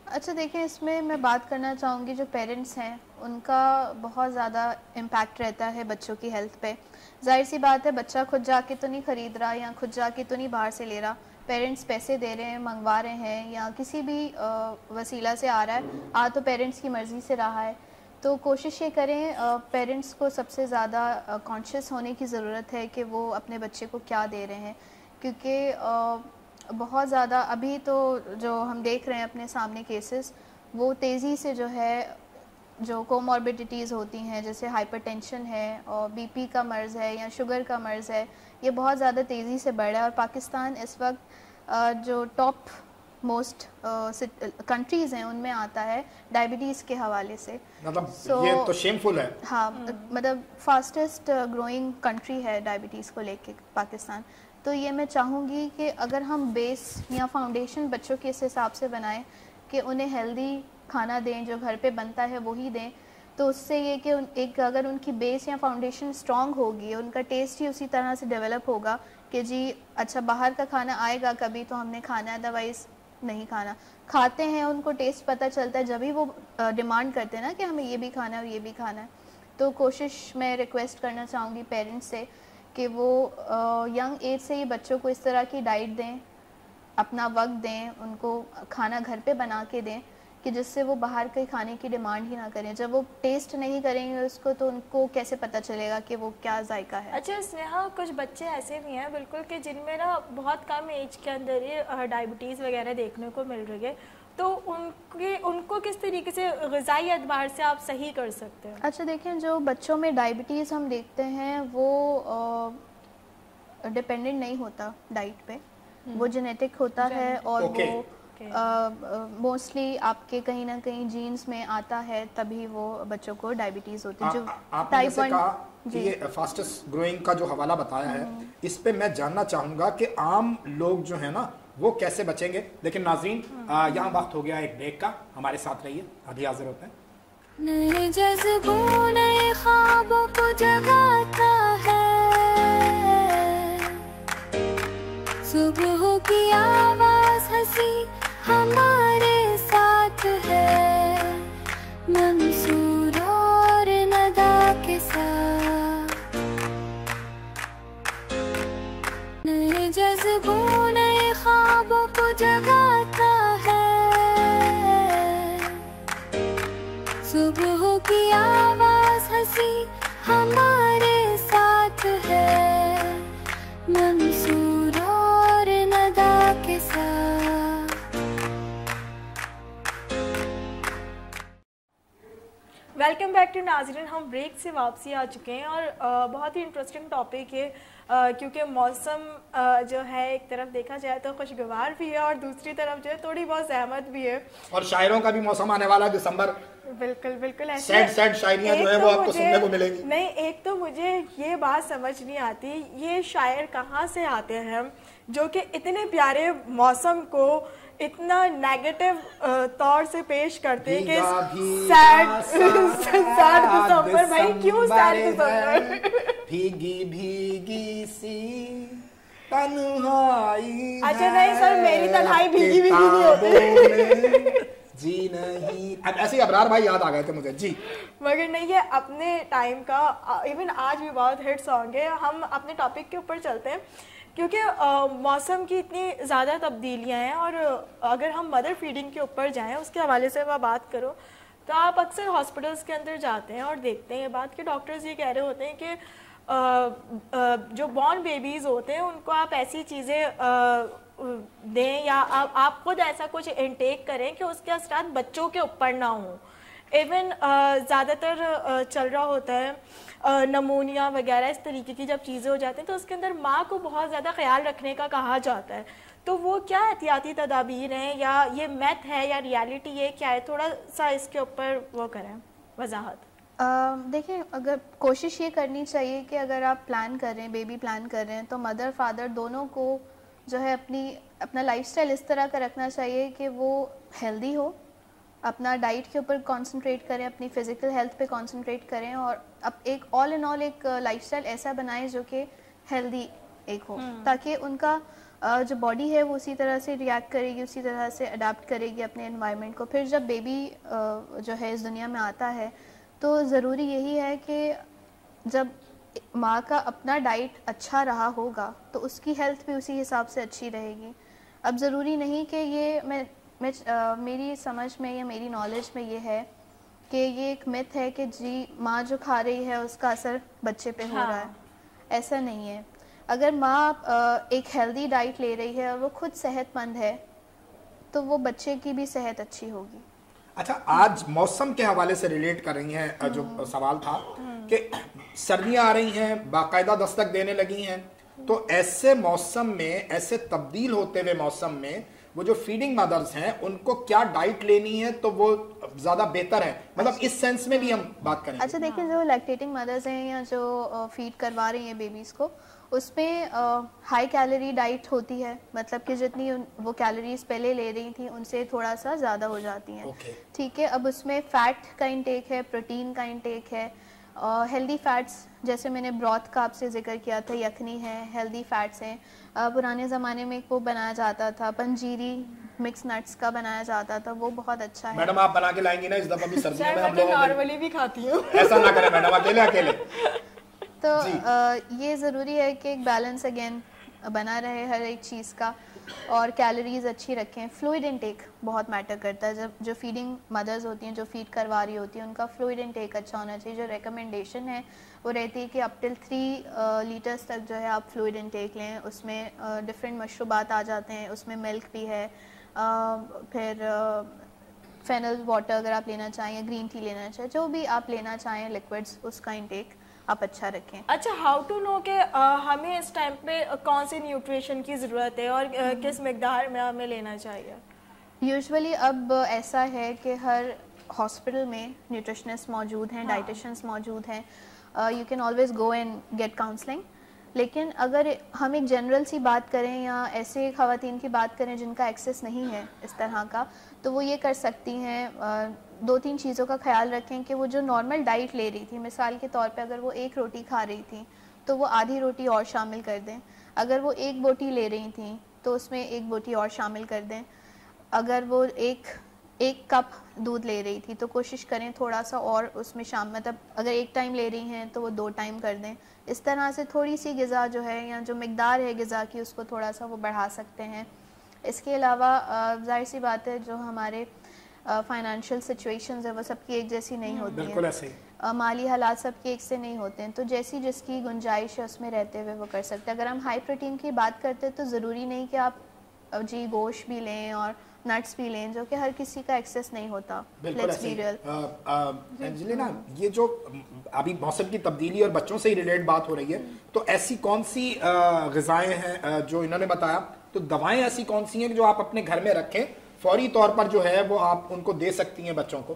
اچھا دیکھیں اس میں بات کرنا چاہوں گی جو پیرنٹس ہیں ان کا بہت زیادہ امپیکٹ رہتا ہے بچوں کی ہیلتھ پہ. ظاہر سی بات ہے بچہ خود جا کے تو نہیں خرید رہا یا خود جا کے تو نہیں باہر سے لے رہا, پیرنٹس پیسے دے رہے ہیں, منگوا رہے ہیں یا کسی بھی وسیلہ سے آ رہا ہے, تو پیرنٹس کی مرضی سے رہا ہے. تو کوشش یہ کریں, پیرنٹس کو سب سے زیادہ کانشیس ہونے کی ضرورت ہے کہ وہ اپنے بچے کو کیا دے رہے ہیں, کیونکہ بہت زیادہ ابھی تو جو ہم دیکھ رہے ہیں اپنے سامنے کیسز وہ تیزی سے جو ہے جو کوموربیڈیٹیز ہوتی ہیں جیسے ہائپر ٹینشن ہے اور بی پی کا مرض ہے یا شوگر کا مرض ہے، یہ بہت زیادہ تیزی سے بڑھ رہا ہے، اور پاکستان اس وقت جو ٹاپ موسٹ کنٹریز ہیں ان میں آتا ہے ڈائبٹیز کے حوالے سے. مطلب یہ تو شیمفل ہے. ہاں مطلب فاسٹسٹ گروئنگ کنٹری ہے ڈائبٹیز کو لے کے پاکستان. تو یہ میں چاہوں گی کہ اگر ہم بیس یا فاؤنڈیشن بچوں کے اس حساب سے بنائیں کہ انہیں ہیلدی کھانا دیں، جو گھر پہ بنتا ہے وہی دیں، تو اس سے یہ کہ ایک اگر ان کی بیس یا فاؤنڈیشن اسٹرانگ ہوگی، ان کا ٹیسٹ ہی اسی طرح سے ڈیولپ ہوگا کہ جی اچھا باہر کا کھانا آئے گا کبھی تو ہم نے کھانا ہے، ادروائز نہیں کھانا. کھاتے ہیں ان کو ٹیسٹ پتہ چلتا ہے جبھی وہ ڈیمانڈ کرتے ہیں نا کہ ہمیں یہ بھی کھانا ہے اور یہ بھی کھانا ہے. تو کوشش میں ریکویسٹ کرنا چاہوں گی پیرنٹس سے کہ وہ ینگ ایج سے ہی بچوں کو اس طرح کی ڈائٹ دیں، اپنا وقت دیں، ان کو کھانا گھر پہ بنا کے دیں کہ جس سے وہ باہر کے کھانے کی ڈیمانڈ ہی نہ کریں. جب وہ ٹیسٹ نہیں کریں گے اس کو تو ان کو کیسے پتہ چلے گا کہ وہ کیا ذائقہ ہے. اچھا اسنیہا، کچھ بچے ایسے بھی ہیں بالکل کہ جن میں نا بہت کم ایج کے اندر ہی ڈائبٹیز وغیرہ دیکھنے کو مل رہی ہے، تو ان کو کس طریقے سے غذائی اعتبار سے آپ صحیح کر سکتے ہیں؟ اچھا دیکھیں، جو بچوں میں ڈائبٹیز ہم دیکھتے ہیں وہ ڈپینڈنٹ نہیں ہوتا ڈائٹ پہ، وہ جینیٹک ہوتا ہے اور وہ موسٹلی آپ کے کہیں نہ کہیں جینز میں آتا ہے، تبھی وہ بچوں کو ڈائبٹیز ہوتی ہے. جو آپ نے جیسے کہا کہ یہ فاسٹسٹ گروئنگ کا جو حوالہ بتایا ہے، اس پہ میں جاننا چاہوں گا کہ عام لوگ جو ہیں نا وہ کیسے بچیں گے. لیکن ناظرین یہاں وقت ہو گیا ایک بریک کا، ہمارے ساتھ رہیے، ابھی حاضر ہوتے ہیں. نئے جذبوں نئے خوابوں کو جگاتا ہے، صبح کی آواز ہنسی ہمارے ساتھ ہے، منصور اور ندا کے ساتھ. نئے جذبوں نئے خوابوں کو جگاتا ہے، صبح کی آواز ہنسی ہمارے ساتھ ہے، منصور اور ندا کے ساتھ. ویلکم بیک ٹو ناظرین. ہم بریک سے واپسی آ چکے ہیں اور بہت ہی انٹرسٹنگ ٹاپک ہے کیونکہ موسم جو ہے ایک طرف دیکھا جائے تو خوشگوار بھی ہے اور دوسری طرف جو ہے تھوڑی بہت زحمت بھی ہے، اور شاعروں کا بھی موسم آنے والا ہے دسمبر. بالکل بالکل ایسے سیڈ سیڈ شاعریاں جو ہیں وہ آپ کو سننے کو ملیں گی. نہیں، ایک تو مجھے یہ بات سمجھ نہیں آتی یہ شاعر کہاں سے آتے ہیں جو کہ اتنے پیارے موسم کو اتنا نیگیٹو طور سے پیش کرتے ہیں کہ سیڈ دسمبر. بھائی کیوں سیڈ دسمبر؟ بھیگی بھیگی سی تنہائی. اچھا نہیں سر، میری تنہائی بھیگی بھیگی نہیں ہوتی جی نہیں. اب ایسے ابرار بھائی یاد آ گئے تھے مجھے جی. مگر نہیں، یہ اپنے ٹائم کا ایون آج بھی بہت ہٹ سانگ ہے. ہم اپنے ٹاپک کے اوپر چلتے ہیں کیونکہ موسم کی اتنی زیادہ تبدیلیاں ہیں، اور اگر ہم مدر فیڈنگ کے اوپر جائیں اس کے حوالے سے میں بات کروں تو آپ اکثر ہاسپٹلس کے اندر جاتے ہیں اور دیکھتے ہیں یہ بات کہ ڈاکٹرز یہ کہہ رہے ہوتے ہیں کہ جو بورن بیبیز ہوتے ہیں ان کو آپ ایسی چیزیں دیں یا آپ خود ایسا کچھ انٹیک کریں کہ اس کے اثرات بچوں کے اوپر نہ ہوں. ایون زیادہ تر چل رہا ہوتا ہے نمونیا وغیرہ اس طریقے کی جب چیزیں ہو جاتی ہیں تو اس کے اندر ماں کو بہت زیادہ خیال رکھنے کا کہا جاتا ہے. تو وہ کیا احتیاطی تدابیر ہیں یا یہ میتھ ہے یا ریالٹی یہ کیا ہے؟ تھوڑا سا اس کے اوپر وہ کریں وضاحت. دیکھیں، اگر کوشش یہ کرنی چاہیے کہ اگر آپ پلان کر رہے ہیں، بیبی پلان کر رہے ہیں، تو مدر فادر دونوں کو جو ہے اپنا لائف سٹائل اس طرح کا رکھنا چاہیے کہ وہ ہیلدی ہو، اپنا ڈائٹ کے اوپر کانسنٹریٹ کریں، اپنی فزیکل ہیلتھ پہ کانسنٹریٹ کریں، اور اب ایک آل ان آل ایک لائف سٹائل ایسا بنائیں جو کہ ہیلدی ایک ہو، تاکہ ان کا جو باڈی ہے وہ اسی طرح سے ریئیکٹ کرے گی، اسی طرح سے اڈاپٹ کرے گی اپنے انوائرمنٹ کو. پھر جب بیبی جو ہے اس دنیا میں آتا ہے تو ضروری یہی ہے کہ جب ماں کا اپنا ڈائٹ اچھا رہا ہوگا تو اس کی ہیلتھ بھی اسی حساب سے اچھی رہے گی. اب ضروری نہیں کہ یہ میری سمجھ میں یا میری نالج میں یہ ہے کہ یہ ایک میتھ ہے کہ جی ماں جو کھا رہی ہے اس کا اثر بچے پہ ہو رہا ہے. ایسا نہیں ہے. اگر ماں ایک ہیلدی ڈائٹ لے رہی ہے اور وہ خود صحت مند ہے تو وہ بچے کی بھی صحت اچھی ہوگی. اچھا آج موسم کے حوالے سے ریلیٹ کر رہی ہیں، جو سوال تھا کہ سردیاں آ رہی ہیں، باقاعدہ دستک دینے لگی ہیں، تو ایسے موسم میں، ایسے تبدیل ہوتے ہوئے موسم میں وہ جو فیڈنگ مدرز ہیں ان کو کیا ڈائٹ لینی ہے تو وہ زیادہ بہتر ہے، مطلب اس سینس میں بھی ہم بات کریں؟ اچھا دیکھیں، جو لیکٹیٹنگ مدرز ہیں یا جو فیڈ کروا رہی ہیں بیبیز کو، اس میں ہائی کیلری ڈائٹ ہوتی ہے، مطلب کہ جتنی وہ کیلریز پہلے لے رہی تھیں ان سے تھوڑا سا زیادہ ہو جاتی ہیں، ٹھیک ہے. اب اس میں فیٹ کا انٹیک ہے، پروٹین کا انٹیک ہے، ہیلدی فیٹس جیسے میں نے براتھ کا آپ سے ذکر کیا تھا، یخنی ہے، ہیلدی فیٹس ہیں. پرانے زمانے میں وہ بنایا جاتا تھا پنجیری مکس نٹس کا بنایا جاتا تھا، وہ بہت اچھا ہے. میڈم آپ بنا کے لائیں گی نا اس دفعہ بھی سردیوں میں؟ ہم لوگ نارملی بھی کھاتی ہوں. ایسا نہ کریں میڈم، اکیلے. تو یہ ضروری ہے کہ ایک بیلنس اگین بنا رہے ہر ایک چیز کا، اور کیلریز اچھی رکھیں. فلوئڈ انٹیک بہت میٹر کرتا ہے. جب جو فیڈنگ مدرز ہوتی ہیں، جو فیڈ کروا رہی ہوتی ہیں، ان کا فلوئڈ انٹیک اچھا ہونا چاہیے. جو ریکمنڈیشن ہے وہ رہتی ہے کہ اپ ٹل 3 لیٹرز تک جو ہے آپ فلوئڈ انٹیک لیں. اس میں ڈفرینٹ مشروبات آ جاتے ہیں، اس میں ملک بھی ہے، پھر فینل واٹر اگر آپ لینا چاہیں یا گرین ٹی لینا چاہیں، جو بھی آپ لینا چاہیں لیکوڈز، اس کا انٹیک آپ اچھا رکھیں. اچھا، ہاؤ ٹو نو کہ ہمیں اس ٹائم پہ کون سی نیوٹریشن کی ضرورت ہے اور کس مقدار میں ہمیں لینا چاہیے؟ یوزولی اب ایسا ہے کہ ہر ہاسپٹل میں نیوٹریشنسٹ موجود ہیں، ڈائٹیشنس موجود ہیں. You can always go and get counselling. لیکن اگر ہم ایک جنرل سی بات کریں یا ایسے خواتین کی بات کریں جن کا ایکسیس نہیں ہے اس طرح کا، تو وہ یہ کر سکتی ہیں، 2-3 چیزوں کا خیال رکھیں کہ وہ جو نارمل ڈائٹ لے رہی تھی، مثال کے طور پہ اگر وہ 1 روٹی کھا رہی تھی تو وہ آدھی روٹی اور شامل کر دیں. اگر وہ 1 بوٹی لے رہی تھیں تو اس میں 1 بوٹی اور شامل کر دیں. اگر وہ ایک کپ دودھ لے رہی تھی تو کوشش کریں تھوڑا سا اور اس میں مطلب اگر 1 ٹائم لے رہی ہیں تو وہ 2 ٹائم کر دیں. اس طرح سے تھوڑی سی غذا جو ہے یا جو مقدار ہے غذا کی اس کو تھوڑا سا وہ بڑھا سکتے ہیں. اس کے علاوہ ظاہر سی بات ہے جو ہمارے فائنینشیل سچویشنز ہے وہ سب کی ایک جیسی نہیں ہوتی ہیں، مالی حالات سب کے ایک سے نہیں ہوتے ہیں. تو جیسی جس کی گنجائش ہے اس میں رہتے ہوئے وہ کر سکتے ہیں. اگر ہم ہائی پروٹین کی بات کرتے تو ضروری نہیں کہ آپ گوشت بھی لیں اور نٹس بھی لیں، جو کہ ہر کسی کا ایکسیس نہیں ہوتا. انجلینا، یہ جو ابھی موسم کی تبدیلی اور بچوں سے ہی ریلیٹ بات ہو رہی ہے، تو ایسی کون سی غذائیں ہیں جو انہوں نے بتایا، تو دوائیں ایسی کون سی ہیں جو آپ اپنے گھر میں رکھیں فوری طور پر جو ہے وہ آپ ان کو دے سکتی ہیں بچوں کو؟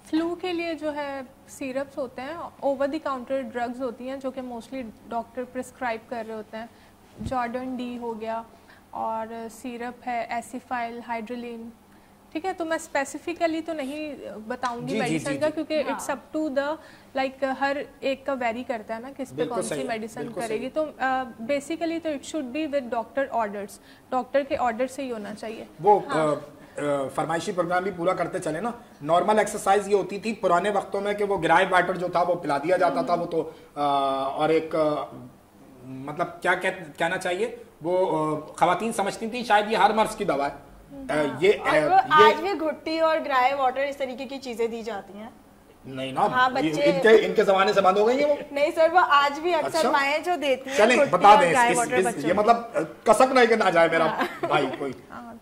فلو کے لیے جو ہے سیرپس ہوتے ہیں، اوور دی کاؤنٹر ڈرگز ہوتی ہیں جو کہ موسٹلی ڈاکٹر پرسکرائب کر رہے ہوتے ہیں. جارڈن ڈی ہو گیا، اور سیرپ ہے ایسیفائل ہائیڈرولین. ٹھیک ہے، تو میں اسپیسیفکلی تو نہیں بتاؤں گی میڈیسن کا، کیونکہ it's up to the like ہر ایک کا ویری کرتا ہے نا کس پہ کون سی میڈیسن کرے گی. تو بیسیکلی تو it should be with doctor orders, doctor کے آرڈر سے ہی ہونا چاہیے. وہ فرمائشی پروگرام بھی پورا کرتے چلے نا. نارمل ایکسرسائز یہ ہوتی تھی پرانے وقتوں میں کہ وہ گرائے واٹر جو تھا وہ پلا دیا جاتا تھا، وہ تو اور ایک مطلب کیا کہنا چاہیے، وہ خواتین سمجھتی تھی شاید یہ ہر مرض کی دوا ہے. یہ آج بھی گھٹی اور گرائے واٹر اس طریقے کی چیزیں دی جاتی ہیں. نہیں نا، ان کے زمانے سے بند ہو گئی ہیں وہ. نہیں سر، وہ آج بھی اکثر مائیں جو دیتی ہیں. چلیں بتا دیں یہ مطلب کسک نہیں کہ نہ جائے میرا بھائی کوئی.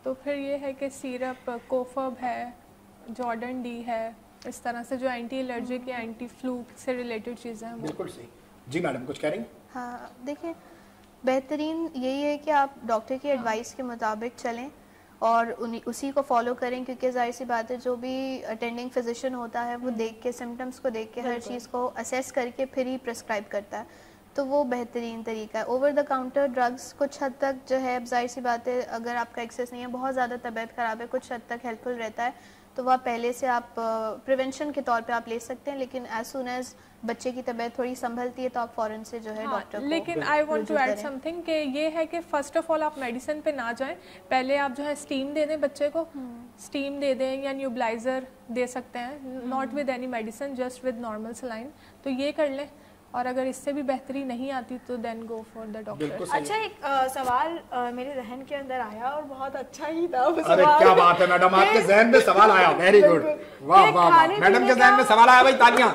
تو پھر یہ ہے کہ سیرپ کوفب ہے، جارڈن ڈی ہے، اس طرح سے جو اینٹی الرجک یا اینٹی فلو سے ریلیٹڈ چیزیں ہیں. بالکل صحیح. جی میڈم کچھ کہہ رہی ہیں؟ ہاں دیکھیں، بہترین یہی ہے کہ آپ ڈاکٹر کی ایڈوائس کے مطابق چلیں اور اسی کو فالو کریں، کیونکہ ظاہر سی بات ہے جو بھی اٹینڈنگ فزیشین ہوتا ہے وہ دیکھ کے سمٹمس کو دیکھ کے ہر چیز کو اسیس کر کے پھر ہی پرسکرائب کرتا ہے. تو وہ بہترین طریقہ ہے. اوور دا کاؤنٹر ڈرگس کچھ حد تک جو ہے، اب ظاہر سی بات ہے اگر آپ کا ایکسیس نہیں ہے، بہت زیادہ طبیعت خراب ہے، کچھ حد تک ہیلپ فل رہتا ہے تو وہ پہلے سے آپ پریونشن کے طور پہ آپ لے سکتے ہیں. لیکن ایز سون ایز بچے کی طبیعت تھوڑی سنبھلتی ہے تو آپ فوراً سے جو ہے ڈاکٹر کو. لیکن I want to add something کہ یہ ہے کہ فرسٹ آف آل آپ میڈیسن پہ نہ جائیں، پہلے آپ جو ہے اسٹیم دے دیں بچے کو، اسٹیم دے دیں یا نیوبلائزر دے سکتے ہیں، not with any medicine, just with normal saline. تو یہ کر لیں، اور اگر اس سے بھی بہتری نہیں آتی تو دین گو فار دا ڈاکٹر. اچھا، ایک سوال میرے ذہن کے اندر آیا اور بہت اچھا ہی تھا. ارے کیا بات ہے میڈم، آپ کے ذہن میں سوال آیا، ویری گڈ، واہ واہ. میڈم کے ذہن میں سوال آیا بھائی، تالیاں.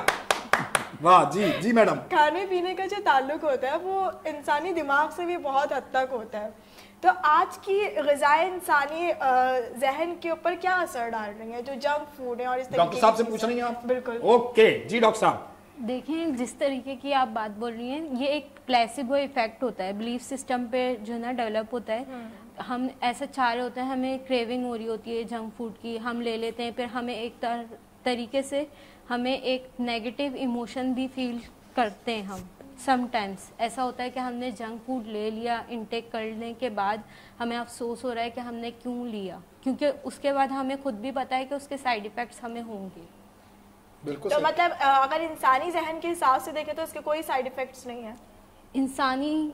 वाह जी जी मैडम। खाने पीने का जो ताल्लुक होता है वो इंसानी दिमाग से भी बहुत हद तक होता है, तो आज की ग़िज़ाएं इंसानी जहन के ऊपर क्या असर डाल रही हैं, जो जंक फूड है और इस डॉक्टर साहब से पूछ रही हैं आप? बिल्कुल। ओके जी डॉक्टर साहब। देखें, जिस तरीके की आप बात बोल रही हैं, ये एक प्लेसिबो इफेक्ट होता है, बिलीफ सिस्टम पे जो ना डेवलप होता है। हम ऐसा चाह रहे होते हैं, हमें क्रेविंग हो रही होती है जंक फूड की, हम ले लेते हैं, फिर हमें एक तरीके से हमें एक नेगेटिव इमोशन भी फील करते हैं हम। समटाइम्स ऐसा होता है कि हमने जंक फूड ले लिया, इंटेक करने के बाद हमें अफसोस हो रहा है कि हमने क्यों लिया, क्योंकि उसके बाद हमें खुद भी पता है कि उसके साइड इफ़ेक्ट्स हमें होंगे। बिल्कुल। तो मतलब अगर इंसानी जहन के हिसाब से देखें तो इसके कोई साइड इफेक्ट्स नहीं है। इंसानी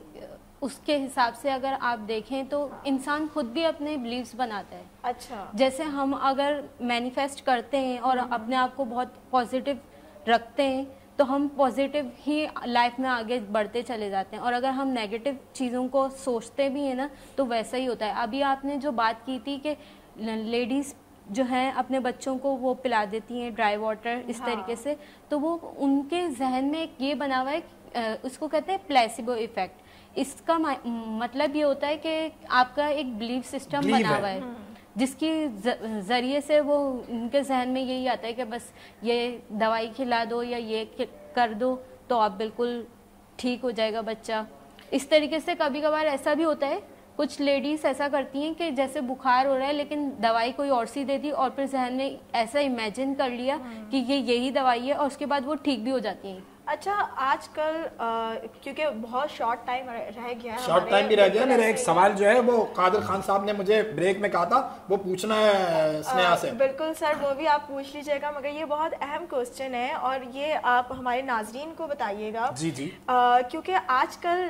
उसके हिसाब से अगर आप देखें तो इंसान खुद भी अपने बिलीव्स बनाता है। अच्छा। जैसे हम अगर मैनिफेस्ट करते हैं और अपने आप को बहुत पॉजिटिव रखते हैं तो हम पॉजिटिव ही लाइफ में आगे बढ़ते चले जाते हैं, और अगर हम नेगेटिव चीज़ों को सोचते भी हैं ना तो वैसा ही होता है। अभी आपने जो बात की थी कि लेडीज़ जो हैं अपने बच्चों को वो पिला देती हैं ड्राई वाटर इस तरीके से, तो वो उनके जहन में एक ये बना हुआ है, उसको कहते हैं प्लेसिबो इफेक्ट। इसका मतलब ये होता है कि आपका एक बिलीफ सिस्टम बना हुआ है जिसकी ज़रिए से वो उनके जहन में यही आता है कि बस ये दवाई खिला दो या ये कर दो तो आप बिल्कुल ठीक हो जाएगा बच्चा। इस तरीके से कभी कभार ऐसा भी होता है, कुछ लेडीज़ ऐसा करती हैं कि जैसे बुखार हो रहा है लेकिन दवाई कोई और सी दे दी और फिर जहन में ऐसा इमेजिन कर लिया कि ये यही दवाई है और उसके बाद वो ठीक भी हो जाती हैं। अच्छा, आजकल क्योंकि बहुत शॉर्ट टाइम रह गया है, शॉर्ट टाइम भी रह गया, मेरा एक सवाल जो है वो कादिर खान साहब ने मुझे ब्रेक में कहा था वो पूछना है स्नेहा से। बिल्कुल सर, वो भी आप पूछ लीजिएगा, मगर ये बहुत अहम क्वेश्चन है और ये आप हमारे नाजरीन को बताइएगा। जी जी। क्योंकि आजकल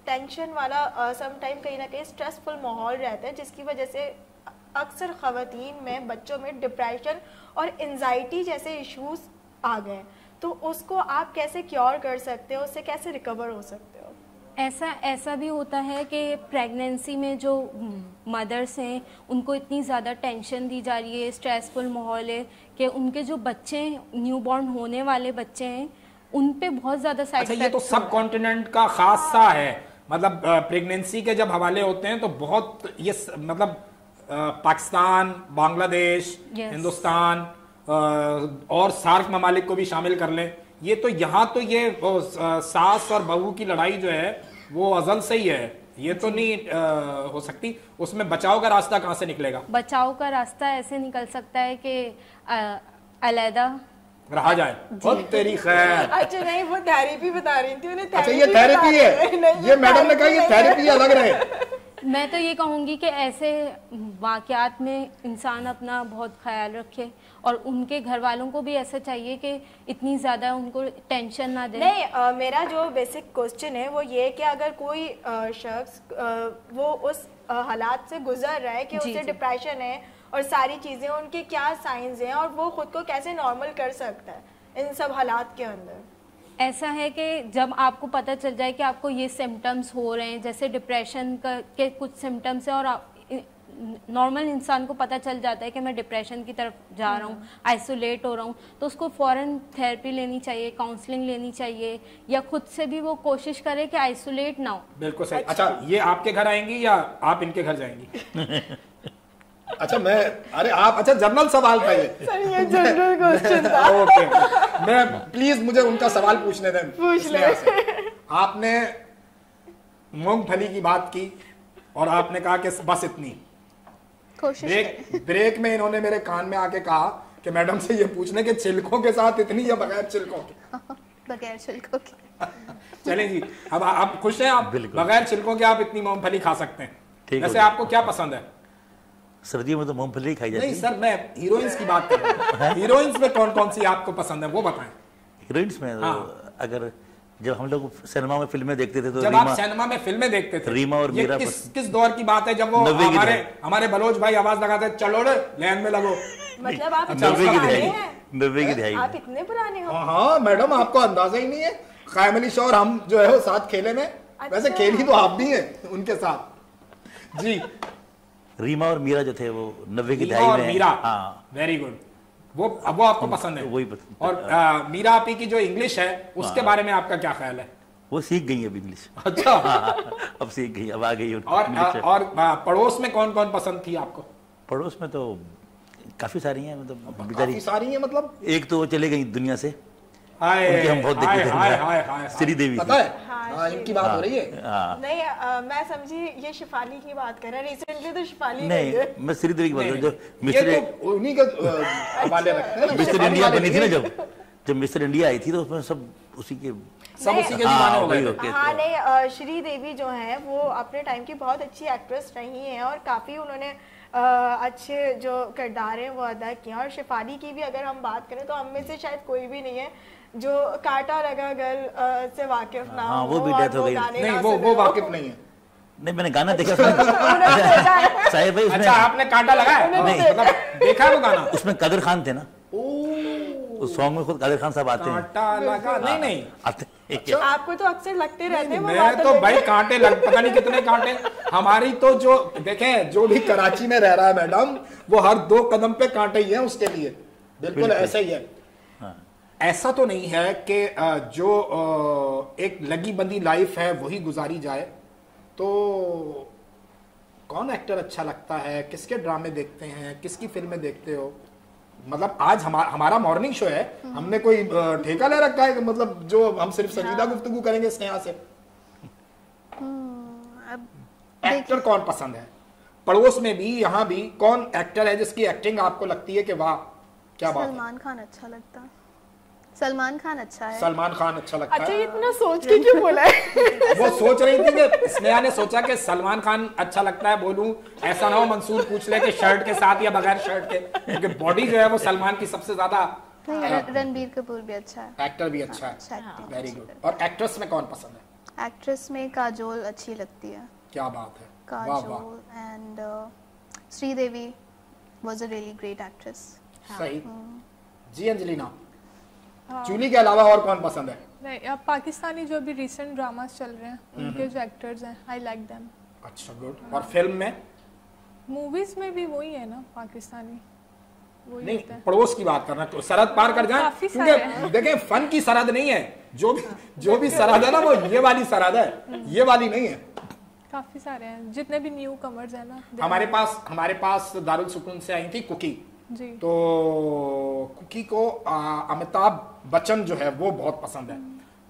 टेंशन वाला सम टाइम कहीं ना कहीं स्ट्रेसफुल माहौल रहता है, जिसकी वजह से अक्सर ख़वातीन में, बच्चों में डिप्रेशन और एंजाइटी जैसे इश्यूज आ गए, तो उसको आप कैसे क्योर कर सकते हो, उससे कैसे रिकवर हो सकते हो? ऐसा भी होता है कि प्रेगनेंसी में जो मदर्स हैं उनको इतनी ज़्यादा टेंशन दी जा रही है, स्ट्रेसफुल माहौल है कि उनके जो बच्चे हैं, न्यूबॉर्न होने वाले बच्चे हैं, उन पे बहुत ज़्यादा साइड इफेक्ट। ये तो सब कॉन्टिनेंट का खासा है, मतलब प्रेगनेंसी के जब हवाले होते हैं तो बहुत ये मतलब पाकिस्तान, बांग्लादेश, हिंदुस्तान और सार्क ममालिक को भी शामिल कर लें, ये तो यहाँ तो ये सास और बहू की लड़ाई जो है वो अजल से ही है, ये तो नहीं हो सकती। उसमें बचाव का रास्ता कहाँ से निकलेगा? बचाव का रास्ता ऐसे निकल सकता है कि अलहदा रहा जाए। बहुत तेरी खैर। अच्छा नहीं, वो थेरेपी बता रही थी, उन्हें अच्छा ये थेरेपी है, ये मैडम ने कहा ये थेरेपी अलग रहे। मैं तो ये कहूँगी कि ऐसे वाक़यात में इंसान अपना बहुत ख्याल रखे और उनके घर वालों को भी ऐसा चाहिए कि इतनी ज़्यादा उनको टेंशन ना दे। नहीं, मेरा जो बेसिक क्वेश्चन है वो ये कि अगर कोई शख्स वो उस हालात से गुजर रहा है कि उसे डिप्रेशन है और सारी चीज़ें, उनके क्या साइंस हैं और वो खुद को कैसे नॉर्मल कर सकता है इन सब हालात के अंदर? ऐसा है कि जब आपको पता चल जाए कि आपको ये सिम्टम्स हो रहे हैं, जैसे डिप्रेशन के कुछ सिम्टम्स हैं और नॉर्मल इंसान को पता चल जाता है कि मैं डिप्रेशन की तरफ जा रहा हूँ, आइसोलेट हो रहा हूँ, तो उसको फ़ौरन थेरेपी लेनी चाहिए, काउंसलिंग लेनी चाहिए, या खुद से भी वो कोशिश करे कि आइसोलेट ना हो। बिल्कुल सही। अच्छा ये आपके घर आएंगी या आप इनके घर जाएंगी? अच्छा मैं, अरे आप, अच्छा जनरल सवाल था ये। सर ये जनरल क्वेश्चन था। ओके, मैं प्लीज मुझे उनका सवाल पूछने दें। पूछ ले। आपने मूंगफली की बात की और आपने कहा कि बस इतनी। ब्रेक में इन्होंने मेरे कान में आके कहा कि मैडम से ये पूछने के छिलकों के साथ इतनी या बगैर छिलकों के? बगैर छिलकों के। चलें जी, अब आप खुश हैं? आप बगैर छिलकों के आप इतनी मूंगफली खा सकते हैं। वैसे आपको क्या पसंद है? सर्दियों में तो मूंगफली खाई जाती है। नहीं सर, मैं हीरोइंस की बात कर रहा हूँ। हीरोइंस में कौन कौन सी आपको पसंद है वो बताएं। हीरोइंस में अगर जब हम लोग सिनेमा में फिल्में देखते थे तो जब आप सिनेमा में फिल्में देखते थे, रीमा और मीरा, किस दौर की बात है जब वो हमारे बलोच भाई आवाज लगाते चलो रे लाइन में लगो? मतलब आप 90 की दिहाई। आप इतने पुराने हो? हाँ मैडम, आपको अंदाजा ही नहीं है। कायम अली शाह और हम जो है वो साथ खेले में। वैसे खेली तो आप भी हैं उनके साथ। जी, रीमा और मीरा जो थे वो 90 की दहाई में। मीरा, हाँ वेरी गुड। वो आपको पसंद है? वही पसंद। और मीरा आपी की जो इंग्लिश है उसके बारे में आपका क्या ख्याल है? वो सीख गई अब इंग्लिश। अच्छा। अब सीख गई, अब आ गई। और पड़ोस में कौन कौन पसंद थी आपको? पड़ोस में तो काफी सारी हैं, मतलब काफी सारी हैं, मतलब एक तो वो चले गई दुनिया से, हाय उनकी हम बहुत देखे हाय थे, श्रीदेवी पता है? हाँ, इनकी बात हो रही है। नहीं मैं समझी ये शिफाली की बात कर रहे हैं, रिसेंटली तो शिफाली नहीं, मैं श्रीदेवी की बात कर रहा हूँ, जो मिस्टर उन्हीं के हवाले रखते हैं ना। मिस्टर इंडिया बनी थी ना, जब मिस्टर इंडिया आई थी तो उसमें सब उसी के दीवाने हो गए। हाँ नहीं, श्रीदेवी जो है वो अपने टाइम की बहुत अच्छी एक्ट्रेस रही हैं और काफ़ी उन्होंने अच्छे जो किरदार हैं वो अदा किए। और शिफाली की भी अगर हम बात करें तो हम में से शायद कोई भी नहीं है जो कांटा लगा गर्ल से वाकिफ ना हो। वो भी डेथ हो गई। नहीं, वो वाकिफ नहीं है। नहीं, मैंने गाना देखा साहिब भाई, अच्छा आपने कांटा लगाया? नहीं, मतलब देखा वो गाना? उसमें कादिर खान थे ना, उस सॉन्ग में खुद कादिर खान साहब आते हैं। कांटा लगा? नहीं आते। आपको तो अक्सर लगते रहते हैं। मैं तो भाई कांटे पता नहीं कितने कांटे हमारी तो जो देखें, जो भी कराची में रह रहा है मैडम, वो हर 2 कदम पे कांटे ही है उसके लिए। बिल्कुल ऐसा ही है। ऐसा तो नहीं है कि जो एक लगी बंदी लाइफ है वही गुजारी जाए। तो कौन एक्टर अच्छा लगता है, किसके ड्रामे देखते हैं, किसकी फिल्में देखते हो? मतलब आज हमारा मॉर्निंग शो है, हमने कोई ठेका ले रखा है मतलब जो हम सिर्फ संजीदा गुफ्तगू करेंगे स्नेहा से? एक्टर कौन पसंद है पड़ोस में भी, यहाँ भी? कौन एक्टर है जिसकी एक्टिंग आपको लगती है कि वाह क्या बात है? सलमान खान अच्छा लगता है। सलमान खान अच्छा है। सलमान खान अच्छा लगता है। अच्छा, इतना सोच के क्यों बोला है? वो सोच रही थी कि स्नेहा ने सोचा कि सलमान खान अच्छा लगता है बोलूं, ऐसा ना हो मंसूर पूछ ले कि शर्ट के साथ या बगैर शर्ट के, क्योंकि बॉडी जो है वो सलमान की सबसे ज्यादा। रणबीर कपूर भी अच्छा है, एक्टर भी अच्छा है, वेरी गुड। और एक्ट्रेस में कौन पसंद है? एक्ट्रेस में काजोल अच्छी लगती है। क्या बात है, Kajol and Sridevi was a really great actress. सही जी। अंजलिना, जूली के अलावा और कौन पसंद है? नहीं, अब पाकिस्तानी जो भी रिसेंट ड्रामास चल रहे हैं उनके जो एक्टर्स हैं, आई लाइक देम। अच्छा, गुड। और फिल्म में? मूवीज में भी वही है ना, पाकिस्तानी वही नहीं, होता है। पड़ोस की बात करना तो सरहद पार कर जाए, क्योंकि देखें फन की सरहद नहीं है, जो भी सरहद है ना वो ये वाली सरहद है, ये वाली नहीं है। काफी सारे हैं, जितने भी न्यू कमर्स हैं ना। हमारे पास दारुल सुकून से आई थी कुकी जी। तो कुकी को अमिताभ बच्चन जो है वो बहुत पसंद है।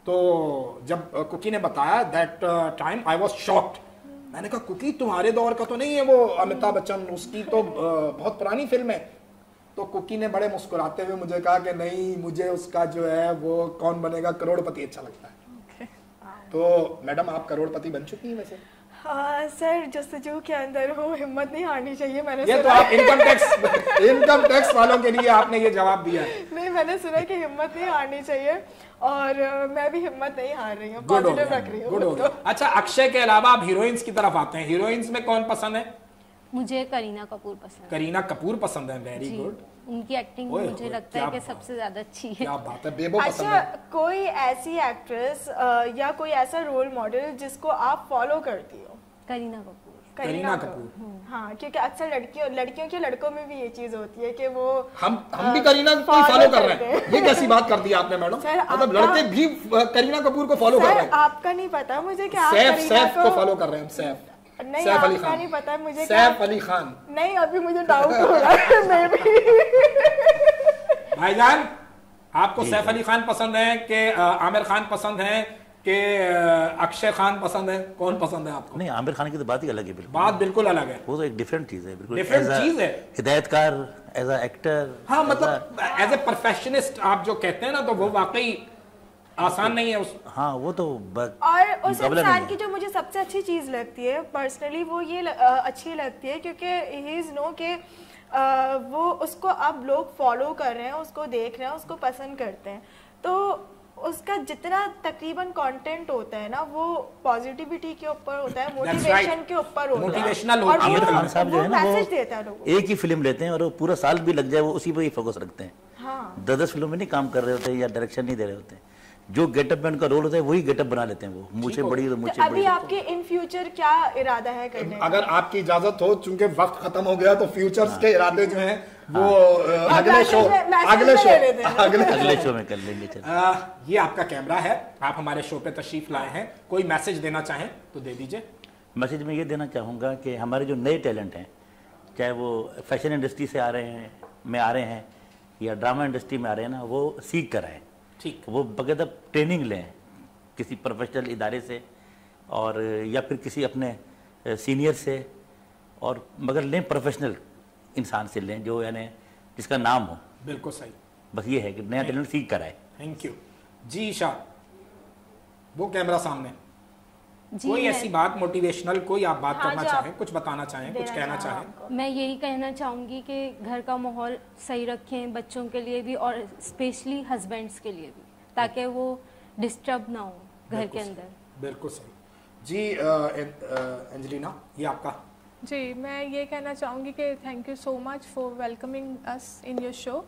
तो जब कुकी ने बताया that time I was shocked. मैंने कहा कुकी तुम्हारे दौर का तो नहीं है वो अमिताभ बच्चन, उसकी तो बहुत पुरानी फिल्म है। तो कुकी ने बड़े मुस्कुराते हुए मुझे कहा कि नहीं, मुझे उसका जो है वो कौन बनेगा करोड़पति अच्छा लगता है। तो मैडम आप करोड़पति बन चुकी हैं वैसे? हाँ सर, जस्तजू के अंदर हो, हिम्मत नहीं हारनी चाहिए। मैंने ये तो आप इनकम टैक्स वालों के लिए आपने ये जवाब दिया है। नहीं, मैंने सुना कि हिम्मत नहीं हारनी चाहिए और मैं भी हिम्मत नहीं हार रही हूँ, पॉजिटिव रख रही हूँ। अच्छा, अक्षय के अलावा आप हीरोइंस की तरफ आते हैं। हीरोइंस में कौन पसंद है? मुझे करीना कपूर पसंद है। करीना कपूर पसंद है, वेरी गुड। उनकी एक्टिंग मुझे लगता है कि सबसे ज्यादा अच्छी है। क्या बात है। बेबो पसंद अच्छा, है? कोई ऐसी एक्ट्रेस या कोई ऐसा रोल मॉडल जिसको आप फॉलो करती हो? करीना कपूर। करीना कपूर। हाँ, क्योंकि अक्सर लड़कियों के लड़कों में भी ये चीज होती है कि वो हम भी करीना को फॉलो कर रहे हैं। ये कैसी बात कर दी आपने मैडम? मतलब लड़के भी करीना कपूर को फॉलो कर रहे हैं? आपका नहीं पता मुझे कि आप सैफ को फॉलो कर रहे हैं? सैफ नहीं, सैफ अली आपका खान नहीं पता मुझे। सैफ अली खान नहीं, अभी मुझे डाउट हो रहा है। मैं भी भाईजान, आपको सैफ अली खान पसंद है कि आमिर खान पसंद है कि अक्षय खान पसंद है? कौन पसंद है आपको? नहीं, आमिर खान की तो बात ही अलग है, बिल्कुल बात बिल्कुल अलग है। वो तो एक डिफरेंट चीज है, बिल्कुल डिफरेंट चीज है। हिदायतकार, एज अ एक्टर। हाँ, मतलब एज ए परफेक्शनिस्ट आप जो कहते हैं ना, तो वो वाकई आसान नहीं है उस। हाँ, वो तो और उस इंसान की जो मुझे सबसे अच्छी चीज लगती है पर्सनली, वो ये अच्छी लगती है क्योंकि ही इज नो के वो उसको अब लोग फॉलो कर रहे हैं, उसको देख रहे हैं, उसको पसंद करते हैं। तो उसका जितना तकरीबन कंटेंट होता है ना, वो पॉजिटिविटी के ऊपर होता है, मोटिवेशन के ऊपर होता है। मोटिवेशनल और आमिर खान साहब जो है ना, मैसेज देता है लोगों को। एक ही फिल्म लेते हैं और वो पूरा साल भी लग जाए वो उसी पर ही फोकस रखते हैं। हाँ, 10 फिल्मों में नहीं काम कर रहे होते या डायरेक्शन नहीं दे रहे होते। جو گیٹ اپ میں ان کا رول ہوتا ہے وہی گیٹ اپ بنا لیتے ہیں وہ, مجھے بڑی تو مجھے ابھی آپ کے ان فیوچر کیا ارادہ ہے کرنے کا؟ اگر آپ کی اجازت ہو, چونکہ وقت ختم ہو گیا, تو فیوچرز کے ارادے جو ہیں وہ اگلے شو میں کر لیں گے. یہ آپ کا کیمرہ ہے, آپ ہمارے شو پہ تشریف لائے ہیں, کوئی میسج دینا چاہیں تو دے دیجئے. میسج میں یہ دینا چاہوں گا کہ ہمارے جو نئے ٹیلنٹ ہیں, چاہے وہ فیشن انڈسٹری سے آ رہے ہیں یا ڈرامہ انڈسٹری میں آ رہے ہیں نا, وہ سیکھ کر آئیں. ٹھیک, وہ باقاعدہ ٹریننگ لیں کسی پروفیشنل ادارے سے اور یا پھر کسی اپنے سینئر سے, اور مگر لیں پروفیشنل انسان سے لیں جو یعنی جس کا نام ہو. بالکل صحیح, بس یہ ہے کہ نیا ٹیلنٹ سیکھ کر آئے. Thank you. جی عشاء, وہ کیمرہ سامنے, کوئی ایسی بات موٹیویشنل, کوئی آپ بات کرنا چاہیں, کچھ بتانا چاہیں, کچھ کہنا چاہیں؟ میں یہی کہنا چاہوں گی کہ گھر کا ماحول صحیح رکھیں, بچوں کے لیے بھی اور اسپیشلی ہسبینڈس کے لیے بھی, تاکہ وہ ڈسٹرب نہ ہو گھر کے اندر. بالکل صحیح. جی انجلینا, یہ آپ کا. جی, میں یہ کہنا چاہوں گی کہ thank you so much for welcoming us in your show,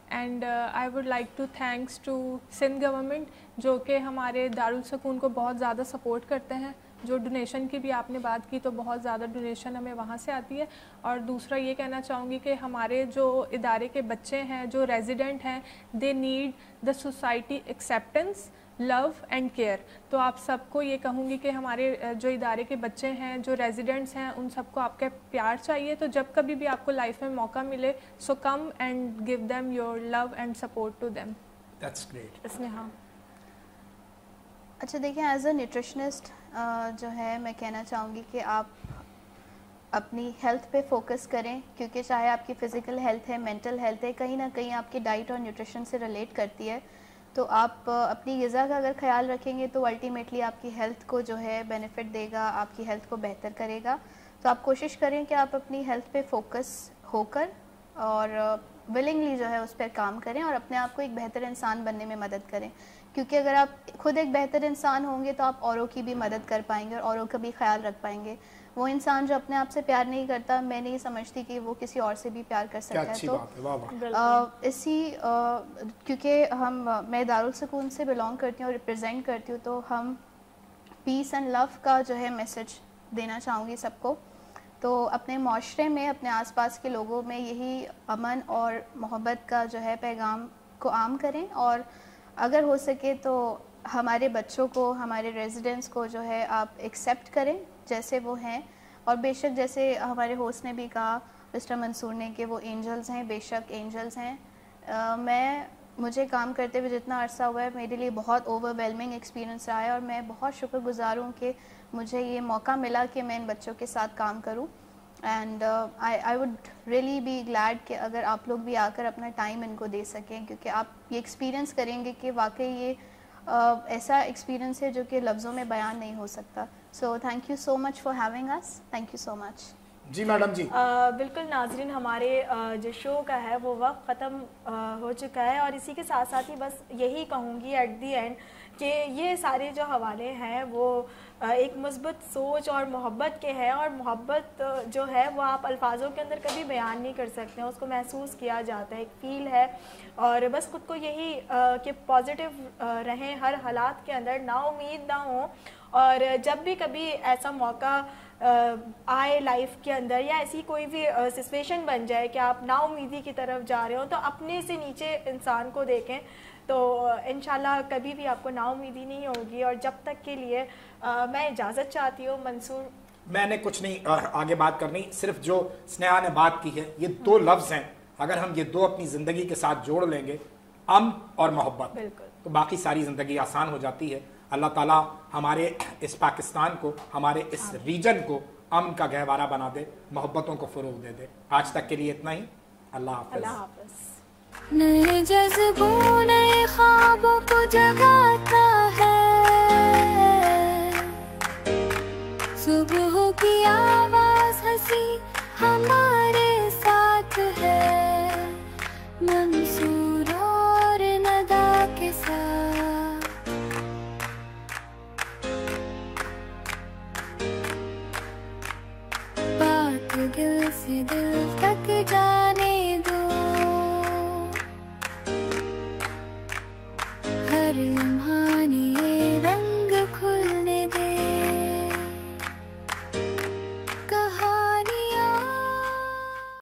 and I would like to thanks to Sindh government جو کہ ہمارے دارالسکون کو بہت زیادہ سپورٹ کرتے ہیں. جو ڈونیشن کی بھی آپ نے بات کی تو بہت زیادہ ڈونیشن ہمیں وہاں سے آتی ہے. اور دوسرا یہ کہنا چاہوں گی کہ ہمارے جو ادارے کے بچے ہیں, جو ریزیڈنٹ ہیں, they need the society acceptance, love and care. تو آپ سب کو یہ کہوں گی کہ ہمارے جو ادارے کے بچے ہیں, جو ریزیڈنٹس ہیں, ان سب کو آپ کا پیار چاہیے. تو جب کبھی بھی آپ کو لائف میں موقع ملے, so come and give them your love and support to them. That's great. اس میں ہاں اچھا دیکھیں, ایز اے نیوٹریشنسٹ جو ہے میں کہنا چاہوں گی کہ آپ اپنی ہیلتھ پہ فوکس کریں, کیونکہ چاہے آپ کی فزیکل ہیلتھ ہے, مینٹل ہیلتھ ہے, کہیں نہ کہیں آپ کی ڈائٹ اور نیوٹریشن سے ریلیٹ کرتی ہے. تو آپ اپنی غذا کا اگر خیال رکھیں گے تو الٹیمیٹلی آپ کی ہیلتھ کو جو ہے بینیفٹ دے گا, آپ کی ہیلتھ کو بہتر کرے گا. تو آپ کوشش کریں کہ آپ اپنی ہیلتھ پہ فوکس ہو کر اور ولنگلی جو ہے اس پہ کام کریں اور اپنے آپ کو ایک بہتر انسان بننے میں مدد کریں. کیونکہ اگر آپ خود ایک بہتر انسان ہوں گے تو آپ اوروں کی بھی مدد کر پائیں گے اور اوروں کا بھی خیال رکھ پائیں گے. وہ انسان جو اپنے آپ سے پیار نہیں کرتا, میں نہیں سمجھتی کہ وہ کسی اور سے بھی پیار کر سکتا ہے. تو اسی کیونکہ میں دارالسکون سے بلانگ کرتی ہوں اور ریپرزینٹ کرتی ہوں, تو ہم پیس اینڈ لو کا جو ہے میسج دینا چاہوں گی سب کو. تو اپنے معاشرے میں, اپنے آس پاس کے لوگوں میں یہی امن اور محبت کا جو ہے پیغام کو عام کریں, اور اگر ہو سکے تو ہمارے بچوں کو, ہمارے ریزیڈنٹس کو جو ہے آپ ایکسیپٹ کریں جیسے وہ ہیں. اور بے شک جیسے ہمارے ہوسٹ نے بھی کہا, مسٹر منصور نے, کہ وہ اینجلز ہیں, بے شک اینجلز ہیں. مجھے کام کرتے ہوئے جتنا عرصہ ہوا ہے میرے لیے بہت اوور ویلمنگ ایکسپیرینس رہا ہے, اور میں بہت شکر گزار ہوں کہ مجھے یہ موقع ملا کہ میں ان بچوں کے ساتھ کام کروں. And I would really be glad کہ اگر آپ لوگ بھی آ کر اپنا ٹائم ان کو دے سکیں, کیونکہ آپ یہ ایکسپیرینس کریں گے کہ واقعی یہ ایسا ایکسپیرینس ہے جو کہ لفظوں میں بیان نہیں ہو سکتا. So thank you so much for having us. Thank you so much. جی میڈم جی. بالکل ناظرین, ہمارے جو شو کا ہے وہ وقت ختم ہو چکا ہے, اور اسی کے ساتھ ساتھ ہی بس یہی کہوں گی ایٹ دی اینڈ کہ یہ سارے جو حوالے ہیں وہ ایک مثبت سوچ اور محبت کے ہیں, اور محبت جو ہے وہ آپ الفاظوں کے اندر کبھی بیان نہیں کر سکتے ہیں, اس کو محسوس کیا جاتا ہے, ایک فیل ہے. اور بس خود کو یہی کہ پازیٹیو رہیں ہر حالات کے اندر, نا امید نہ ہوں, اور جب بھی کبھی ایسا موقع آئے لائف کے اندر یا ایسی کوئی بھی سچویشن بن جائے کہ آپ نا امیدی کی طرف جا رہے ہو, تو اپنے سے نیچے انسان کو دیکھیں, تو انشاءاللہ کبھی بھی آپ کو نا امیدی نہیں ہوگی. اور جب تک کے لیے میں اجازت چاہتی ہوں. منصور, میں نے کچھ نہیں آگے بات کرنی, صرف جو سنیہا نے بات کی ہے, یہ دو لفظ ہیں, اگر ہم یہ دو اپنی زندگی کے ساتھ جوڑ لیں گے, امن اور محبت, تو باقی ساری زندگی آسان ہو جاتی ہے. اللہ تعالیٰ ہمارے اس پاکستان کو, ہمارے اس ریجن کو امن کا گہوارہ بنا دے, محبتوں کو فروغ دے دے. آج تک کے لیے اتنا ہی. اللہ حافظ. اللہ حافظ. نئے جذبوں نئے خوابوں کو جگاتا ہے, صبح کی آواز ہنسی ہمارے ساتھ ہے, منصور اور ندا کے ساتھ. بات دل سے دل تک جانے